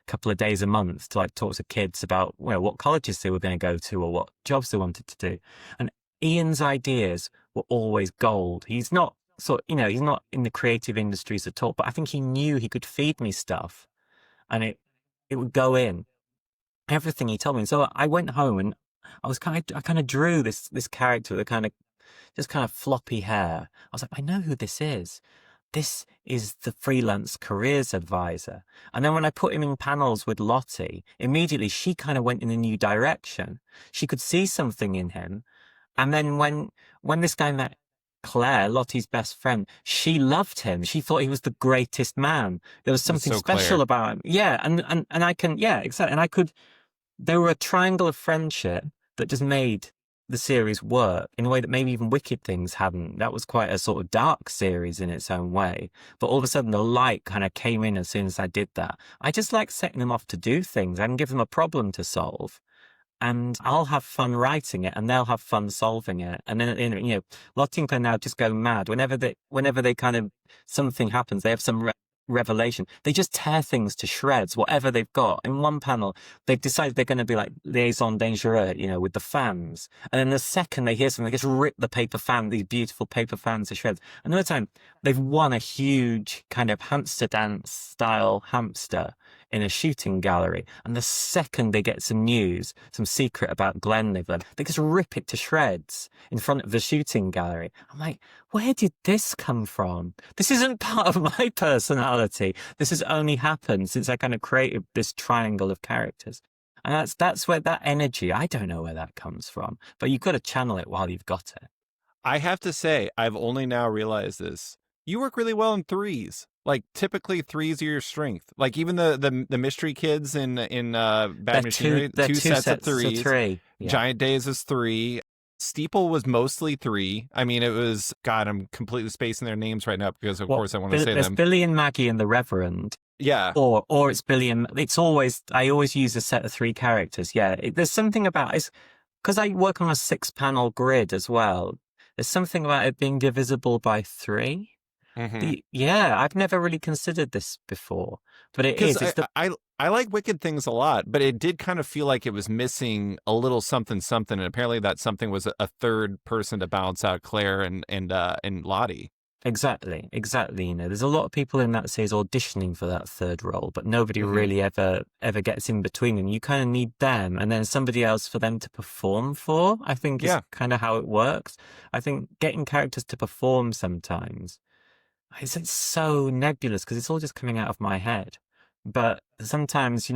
couple of days a month to like talk to kids about what colleges they were going to go to or what jobs they wanted to do. And Ian's ideas were always gold. He's not he's not in the creative industries at all, but I think he knew he could feed me stuff and it would go in everything he told me. And so I went home and I kind of drew this character with kind of floppy hair. I was like, I know who this is. This is the freelance careers advisor. And then when I put him in panels with Lottie, immediately she kind of went in a new direction. She could see something in him. And then when this guy met Claire, Lottie's best friend, she loved him. She thought he was the greatest man. There was
It's
something
so
special
Claire.
about him. Yeah, and I can, yeah, exactly. And I could, there were a triangle of friendship that just made the series work in a way that maybe even Wicked Things hadn't. That was quite a sort of dark series in its own way. But all of a sudden, the light kind of came in as soon as I did that. I just like setting them off to do things. I can give them a problem to solve. And I'll have fun writing it, and they'll have fun solving it. And then, Lottie and Claire now just go mad whenever they kind of something happens. They have some revelation. They just tear things to shreds, whatever they've got. In one panel, they've decided they're going to be like liaison dangereux, with the fans. And then the second they hear something, they just rip the paper fan, these beautiful paper fans to shreds. Another time, they've won a huge kind of hamster dance style hamster in a shooting gallery. And the second they get some news, some secret about Glenn they've learned, they just rip it to shreds in front of the shooting gallery. I'm like, where did this come from? This isn't part of my personality. This has only happened since I kind of created this triangle of characters. And that's where that energy, I don't know where that comes from, but you've got to channel it while you've got it.
I have to say, I've only now realized this. You work really well in threes. Like typically threes are your strength. Like even the mystery kids in Bad Machinery,
They're
two sets of threes.
three. Yeah.
Giant Days is three. Steeple was mostly three. I mean, it was God. I'm completely spacing their names right now because, of course, I want to say
there's
them.
Billy and Maggie and the Reverend.
Yeah.
Or it's Billy and it's always I always use a set of three characters. Yeah, there's something about it because I work on a 6-panel grid as well. There's something about it being divisible by 3.
Mm-hmm.
Yeah, I've never really considered this before, but it is.
I like Wicked Things a lot, but it did kind of feel like it was missing a little something, and apparently that something was a third person to balance out Claire and Lottie.
Exactly. There's a lot of people in that series auditioning for that third role, but nobody really ever gets in between them. You kind of need them and then somebody else for them to perform for, I think is kind of how it works. I think getting characters to perform sometimes, it's so nebulous because it's all just coming out of my head. But sometimes,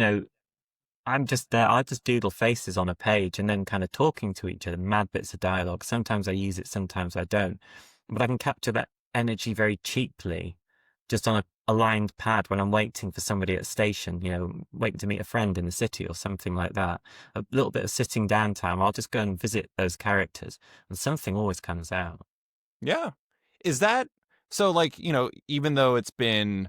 I'm just there. I just doodle faces on a page and then kind of talking to each other, mad bits of dialogue. Sometimes I use it, sometimes I don't. But I can capture that energy very cheaply just on a aligned pad when I'm waiting for somebody at a station, waiting to meet a friend in the city or something like that. A little bit of sitting down time. I'll just go and visit those characters and something always comes out.
Yeah. Is that so? Like, even though it's been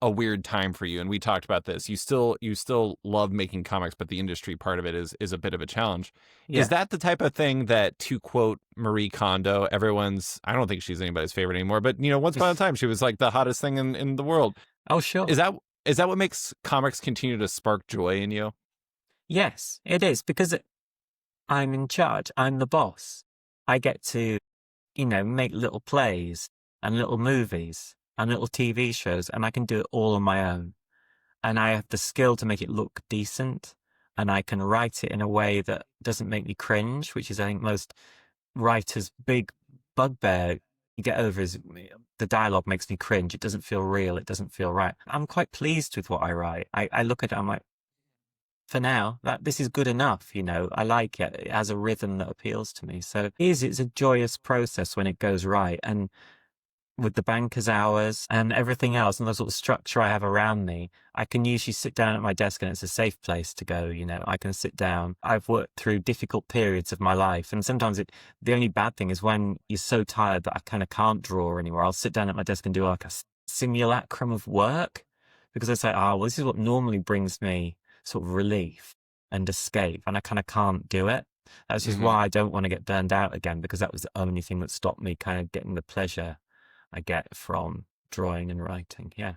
a weird time for you, and we talked about this, you still love making comics, but the industry part of it is a bit of a challenge.
Yeah.
Is that the type of thing that, to quote Marie Kondo, I don't think she's anybody's favorite anymore, but once upon a time she was like the hottest thing in the world.
Oh, sure.
Is that what makes comics continue to spark joy in you?
Yes, it is, because I'm in charge. I'm the boss. I get to, make little plays and little movies and little TV shows, and I can do it all on my own. And I have the skill to make it look decent, and I can write it in a way that doesn't make me cringe, which is, I think, most writers' big bugbear you get over is the dialogue makes me cringe. It doesn't feel real. It doesn't feel right. I'm quite pleased with what I write. I look at it, I'm like, for now, this is good enough, I like it. It has a rhythm that appeals to me. So it's a joyous process when it goes right. And with the banker's hours and everything else and the sort of structure I have around me, I can usually sit down at my desk and it's a safe place to go. I can sit down. I've worked through difficult periods of my life. And sometimes the only bad thing is when you're so tired that I kind of can't draw anymore. I'll sit down at my desk and do like a simulacrum of work because I say, well, this is what normally brings me sort of relief and escape. And I kind of can't do it. That's just why I don't want to get burned out again, because that was the only thing that stopped me kind of getting the pleasure I get from drawing and writing. Yeah.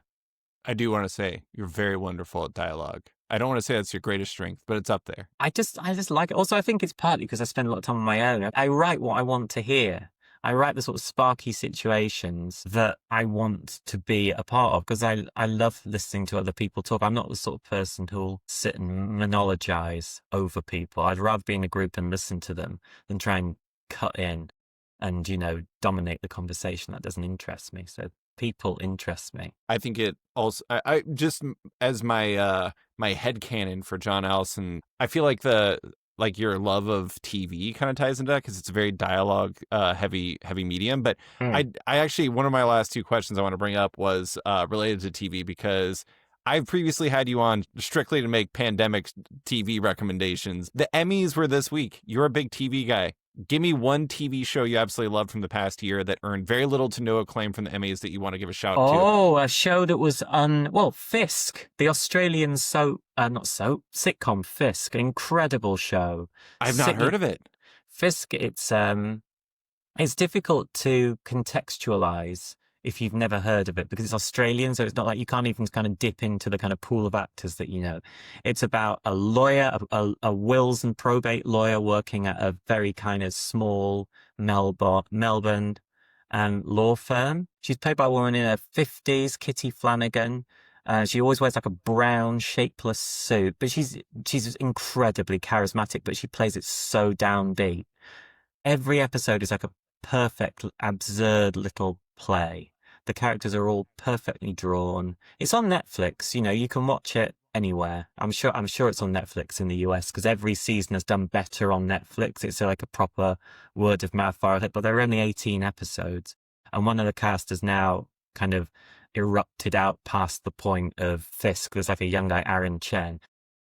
I do want to say you're very wonderful at dialogue. I don't want to say that's your greatest strength, but it's up there.
I just like it. Also, I think it's partly because I spend a lot of time on my own. I write what I want to hear. I write the sort of sparky situations that I want to be a part of because I love listening to other people talk. I'm not the sort of person who'll sit and monologize over people. I'd rather be in a group and listen to them than try and cut in and, dominate the conversation. That doesn't interest me. So people interest me.
I think it also, I just, as my headcanon for John Allison, I feel like like your love of TV kind of ties into that because it's a very dialogue heavy medium. But
Mm.
I actually, one of my last two questions I want to bring up was related to TV because I've previously had you on strictly to make pandemic TV recommendations. The Emmys were this week. You're a big TV guy. Give me one TV show you absolutely loved from the past year that earned very little to no acclaim from the Emmys that you want to give a shout to.
Oh, a show that was Fisk, the Australian sitcom Fisk, an incredible show.
I've not heard of it.
Fisk, it's difficult to contextualize if you've never heard of it because it's Australian, so it's not like you can't even kind of dip into the kind of pool of actors that you know. It's about a lawyer, a wills and probate lawyer working at a very kind of small Melbourne law firm. She's played by a woman in her 50s, Kitty Flanagan. She always wears like a brown, shapeless suit, but she's incredibly charismatic, but she plays it so downbeat. Every episode is like a perfect, absurd little play. The characters are all perfectly drawn. It's on Netflix. You know, you can watch it anywhere. I'm sure it's on Netflix in the US because every season has done better on Netflix. It's like a proper word of mouth viral hit, but there are only 18 episodes. And one of the cast has now kind of erupted out past the point of Fisk. There's like a young guy, Aaron Chen,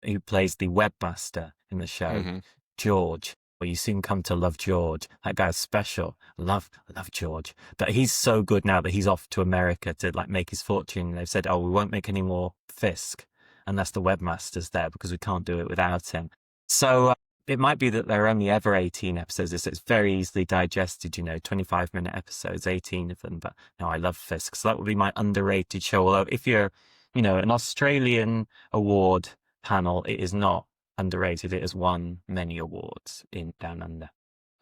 who plays the webmaster in the show, George. Well, you soon come to love George. That guy's special. Love George. But he's so good now that he's off to America to like make his fortune. They've said, we won't make any more Fisk unless the webmaster's there because we can't do it without him. So it might be that there are only ever 18 episodes. It's very easily digested, 25-minute episodes, 18 of them. But no, I love Fisk. So that would be my underrated show. Although if you're, an Australian award panel, it is not underrated. It has won many awards in Down Under.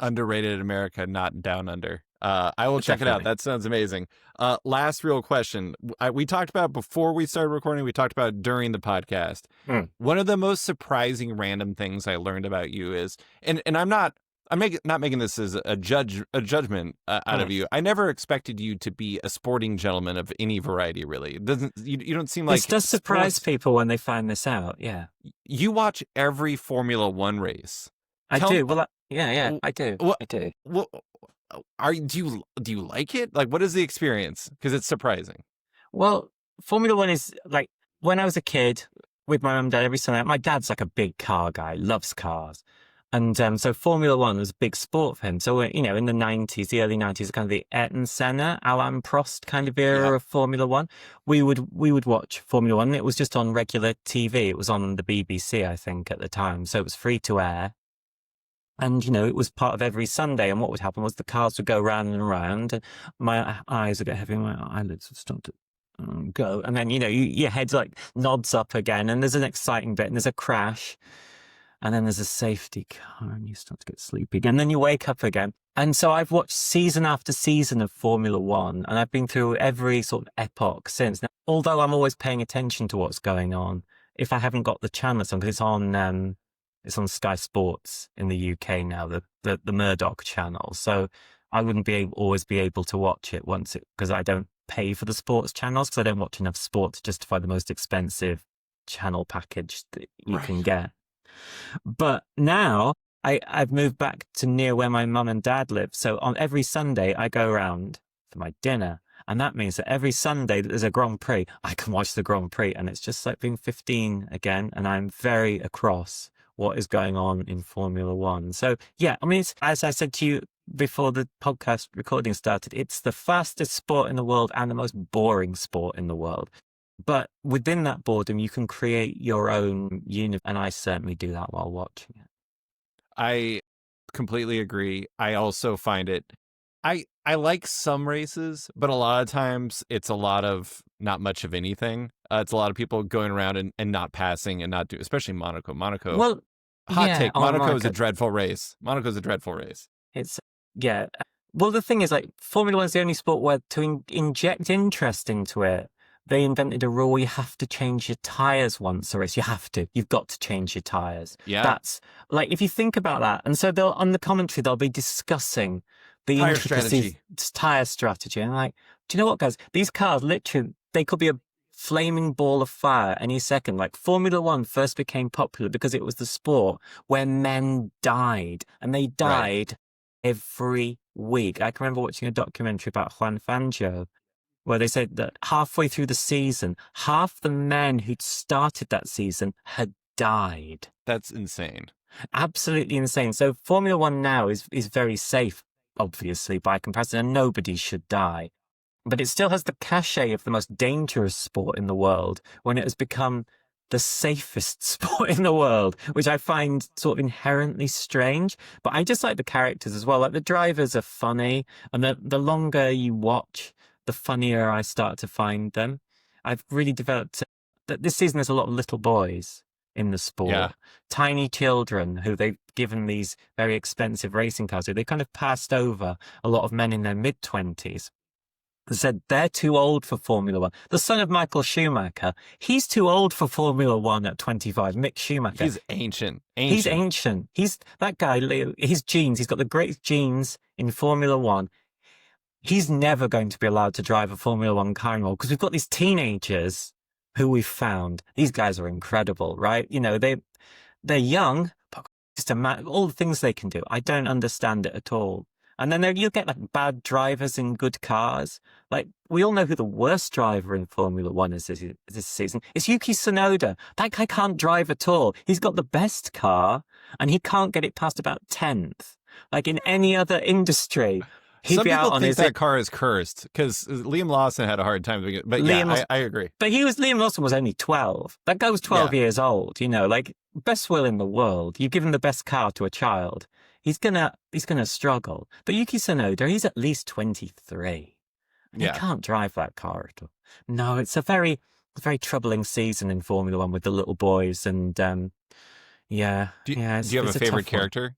Underrated in America, not Down Under. I will check it out. That sounds amazing. Last real question. We talked about before we started recording. We talked about during the podcast. One of the most surprising random things I learned about you is, and I'm not making this as a judgment out of you. I never expected you to be a sporting gentleman of any variety, really. You don't seem like...
This does surprise people when they find this out, yeah.
You watch every Formula One race.
I do. Well, I do. I do.
Well, do you like it? Like, what is the experience? Because it's surprising.
Well, Formula One is like, when I was a kid with my mum and dad every Sunday, my dad's like a big car guy, loves cars. And so Formula One was a big sport for him. So, in the 90s, the early 90s, kind of the Ayrton Senna, Alain Prost kind of era of Formula One, we would watch Formula One. It was just on regular TV. It was on the BBC, I think, at the time. So it was free to air. And, it was part of every Sunday. And what would happen was the cars would go round and around. And my eyes would get heavy. My eyelids would start to go. And then, your head like nods up again. And there's an exciting bit. And there's a crash. And then there's a safety car and you start to get sleepy again. And then you wake up again. And so I've watched season after season of Formula One. And I've been through every sort of epoch since. Now, although I'm always paying attention to what's going on, if I haven't got the channel, because it's on Sky Sports in the UK now, the Murdoch channel. So I wouldn't always be able to watch it because I don't pay for the sports channels because I don't watch enough sport to justify the most expensive channel package that you can get. But now I've moved back to near where my mum and dad live. So on every Sunday, I go around for my dinner. And that means that every Sunday that there's a Grand Prix, I can watch the Grand Prix. And it's just like being 15 again. And I'm very across what is going on in Formula One. So, yeah, I mean, as I said to you before the podcast recording started, it's the fastest sport in the world and the most boring sport in the world. But within that boredom, you can create your own universe. And I certainly do that while watching it.
I completely agree. I also find it, I like some races, but a lot of times it's a lot of not much of anything. It's a lot of people going around and not passing and not do, especially Monaco.
Well,
take. Monaco is a dreadful race. Monaco's a dreadful race.
It's, yeah. Well, the thing is, like, Formula One is the only sport where to inject interest into it, they invented a rule where you have to change your tires once a race. You've got to change your tires.
Yeah.
That's like, if you think about that. And so on the commentary, they'll be discussing the tire strategy. And like, do you know what, guys? These cars, literally, they could be flaming ball of fire any second. Like Formula One first became popular because it was the sport where men died, and they died every week. I can remember watching a documentary about Juan Fangio where they said that halfway through the season, half the men who'd started that season had died.
That's insane.
Absolutely insane. So Formula One now is very safe, obviously, by comparison, and nobody should die. But it still has the cachet of the most dangerous sport in the world when it has become the safest sport in the world, which I find sort of inherently strange. But I just like the characters as well. Like the drivers are funny, and the longer you watch, the funnier I start to find them. I've really developed that this season there's a lot of little boys in the sport, tiny children who they've given these very expensive racing cars. So they kind of passed over a lot of men in their mid-20s. They said they're too old for Formula One. The son of Michael Schumacher, he's too old for Formula One at 25. Mick Schumacher.
He's ancient.
He's ancient. He's that guy, his genes, he's got the greatest genes in Formula One. He's never going to be allowed to drive a Formula One car anymore because we've got these teenagers who we've found. These guys are incredible, right? You know, they're young, but just all the things they can do. I don't understand it at all. And then you get like bad drivers in good cars. Like we all know who the worst driver in Formula One is this season. It's Yuki Tsunoda. That guy can't drive at all. He's got the best car and he can't get it past about 10th. Like in any other industry.
Some people think that car is cursed because Liam Lawson had a hard time doing it. But I agree.
But Liam Lawson was only 12. That guy was 12 years old, you know, like best will in the world. You give him the best car to a child. He's gonna struggle. But Yuki Tsunoda, he's at least 23. He can't drive that car at all. No, it's a very troubling season in Formula One with the little boys. And
do you have a favorite character?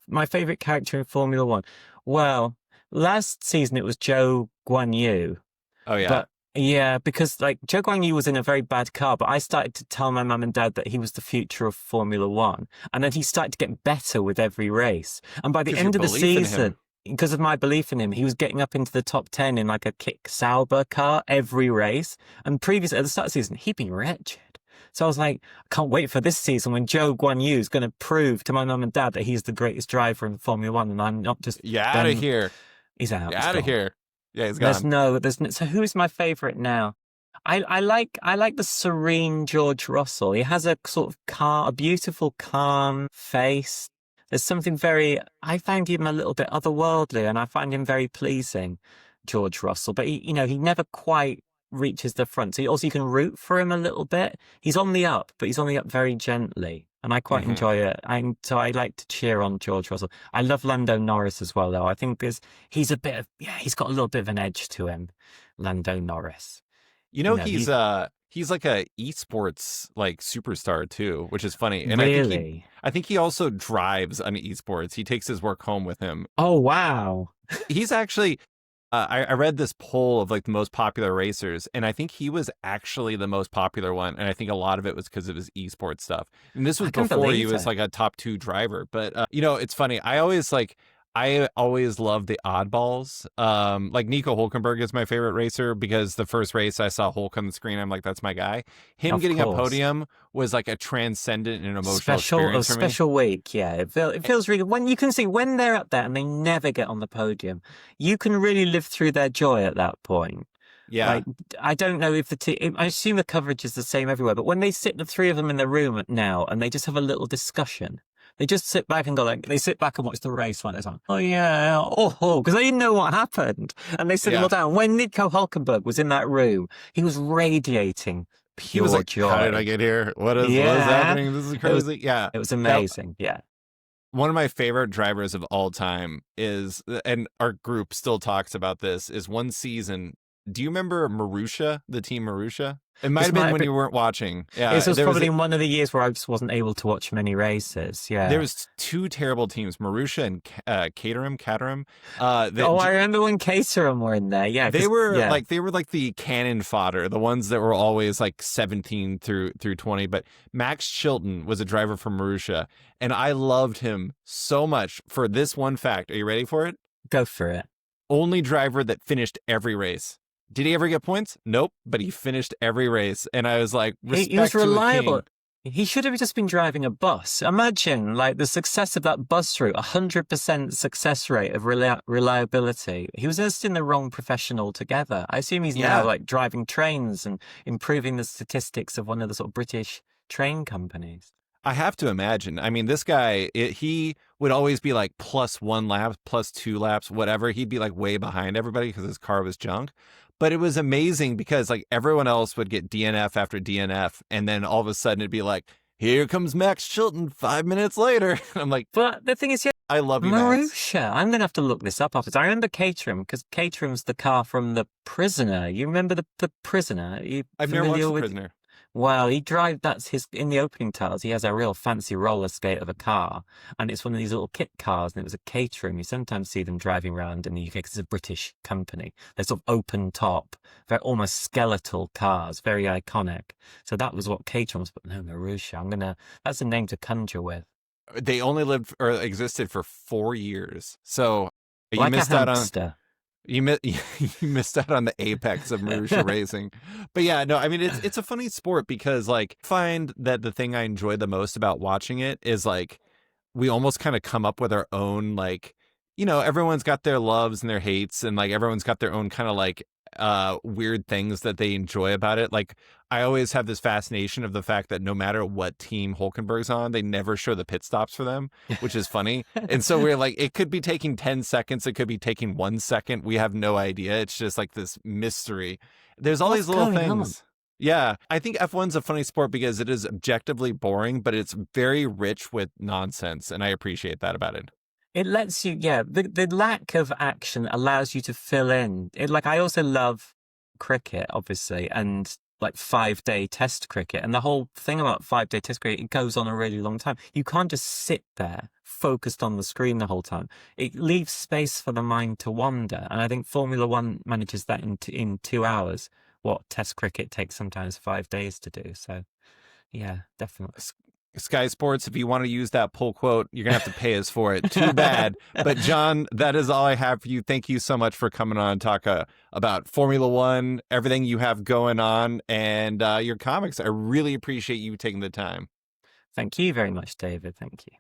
My favorite character in Formula One? Well, last season it was Zhou Guanyu.
Oh, yeah.
But yeah, because like Zhou Guanyu was in a very bad car, but I started to tell my mum and dad that he was the future of Formula One. And then he started to get better with every race. And by the end of the season, because of my belief in him, he was getting up into the top 10 in like a Kick Sauber car every race. And previously, at the start of the season, he'd been wretched. So I was like, I can't wait for this season when Zhou Guanyu is going to prove to my mum and dad that he's the greatest driver in Formula One, and I'm not just...
You're out of here.
He's out.
You're out of here. Yeah, he's gone.
There's no. So who is my favorite now? I like the serene George Russell. He has a sort of a beautiful, calm face. There's something I find him a little bit otherworldly, and I find him very pleasing, George Russell. But he never quite reaches the front. So you can root for him a little bit. He's on the up, but he's on the up very gently. And I quite enjoy it. So I like to cheer on George Russell. I love Lando Norris as well, though. I think he's got a little bit of an edge to him, Lando Norris.
You know he's like a esports like superstar too, which is funny. And
really?
I think he also drives on esports. He takes his work home with him.
Oh, wow.
He's actually... I read this poll of like the most popular racers, and I think he was actually the most popular one. And I think a lot of it was because of his esports stuff. And this was before he was like a top 2 driver. But, it's funny. I always love the oddballs. Like Nico Hülkenberg is my favorite racer because the first race I saw Hulk on the screen, I'm like, that's my guy. Him getting a podium was like a transcendent and emotional experience for me.
Special week, yeah. It feels really, when you can see when they're up there and they never get on the podium, you can really live through their joy at that point.
Yeah.
Like, I don't know if I assume the coverage is the same everywhere, but when they sit the 3 of them in the room now and they just have a little discussion, they just sit back and they sit back and watch the race like this. Oh, yeah. Oh, because they didn't know what happened. And they sit them all down. When Nico Hülkenberg was in that room, he was radiating pure
he was like,
joy.
How did I get here? What is happening? This is crazy.
It was amazing.
Now, one of my favorite drivers of all time is, and our group still talks about this, is one season. Do you remember Marussia, the team Marussia? It might have been when you weren't watching. Yeah,
this was probably one of the years where I just wasn't able to watch many races. Yeah,
there was 2 terrible teams, Marussia and Caterham.
I remember when Caterham were in there. Yeah,
they were like the cannon fodder, the ones that were always like 17 through 20. But Max Chilton was a driver from Marussia, and I loved him so much for this one fact. Are you ready for it?
Go for it.
Only driver that finished every race. Did he ever get points? Nope, but he finished every race. And I was like,
He was
respect to a
reliable.
king.
He should have just been driving a bus. Imagine like the success of that bus route, 100% success rate of reliability. He was just in the wrong profession altogether. I assume he's
Yeah.
now like driving trains and improving the statistics of one of the sort of British train companies.
I have to imagine. I mean, this guy, he would always be like +1 lap, +2 laps, whatever. He'd be like way behind everybody because his car was junk. But it was amazing because like everyone else would get DNF after DNF. And then all of a sudden it'd be like, here comes Max Chilton 5 minutes later. And I'm like,
But the thing is, yeah,
I love you, Max.
Marusha. I'm going to have to look this up after. I remember Caterham because Caterham's the car from The Prisoner. You remember The Prisoner?
I've never watched
familiar
The
with?
Prisoner.
Well, that's his, in the opening titles, he has a real fancy roller skate of a car, and it's one of these little kit cars, and it was a Caterham. You sometimes see them driving around in the UK because it's a British company. They're sort of open top, very almost skeletal cars, very iconic. So that was what Caterham was, but no, Marusha, that's a name to conjure with.
They only lived or existed for 4 years. So you
Like
missed
a
out on...
hamster.
You missed out on the apex of Marusha racing. But yeah, no, I mean, it's a funny sport because like I find that the thing I enjoy the most about watching it is like we almost kind of come up with our own like, everyone's got their loves and their hates and like everyone's got their own kind of like weird things that they enjoy about it. Like I always have this fascination of the fact that no matter what team Hulkenberg's on, they never show the pit stops for them, which is funny. And so we're like, it could be taking 10 seconds. It could be taking 1 second. We have no idea. It's just like this mystery. There's all these little things. Yeah. I think F1's a funny sport because it is objectively boring, but it's very rich with nonsense. And I appreciate that about it.
It lets you, the lack of action allows you to fill in. I also love cricket, obviously, and like 5-day test cricket. And the whole thing about 5-day test cricket, it goes on a really long time. You can't just sit there focused on the screen the whole time. It leaves space for the mind to wander. And I think Formula One manages that in 2 hours, what test cricket takes sometimes 5 days to do. So, yeah, definitely.
Sky Sports, if you want to use that pull quote, you're going to have to pay us for it. Too bad. But John, that is all I have for you. Thank you so much for coming on and talk about Formula One, everything you have going on, and your comics. I really appreciate you taking the time.
Thank you very much, David. Thank you.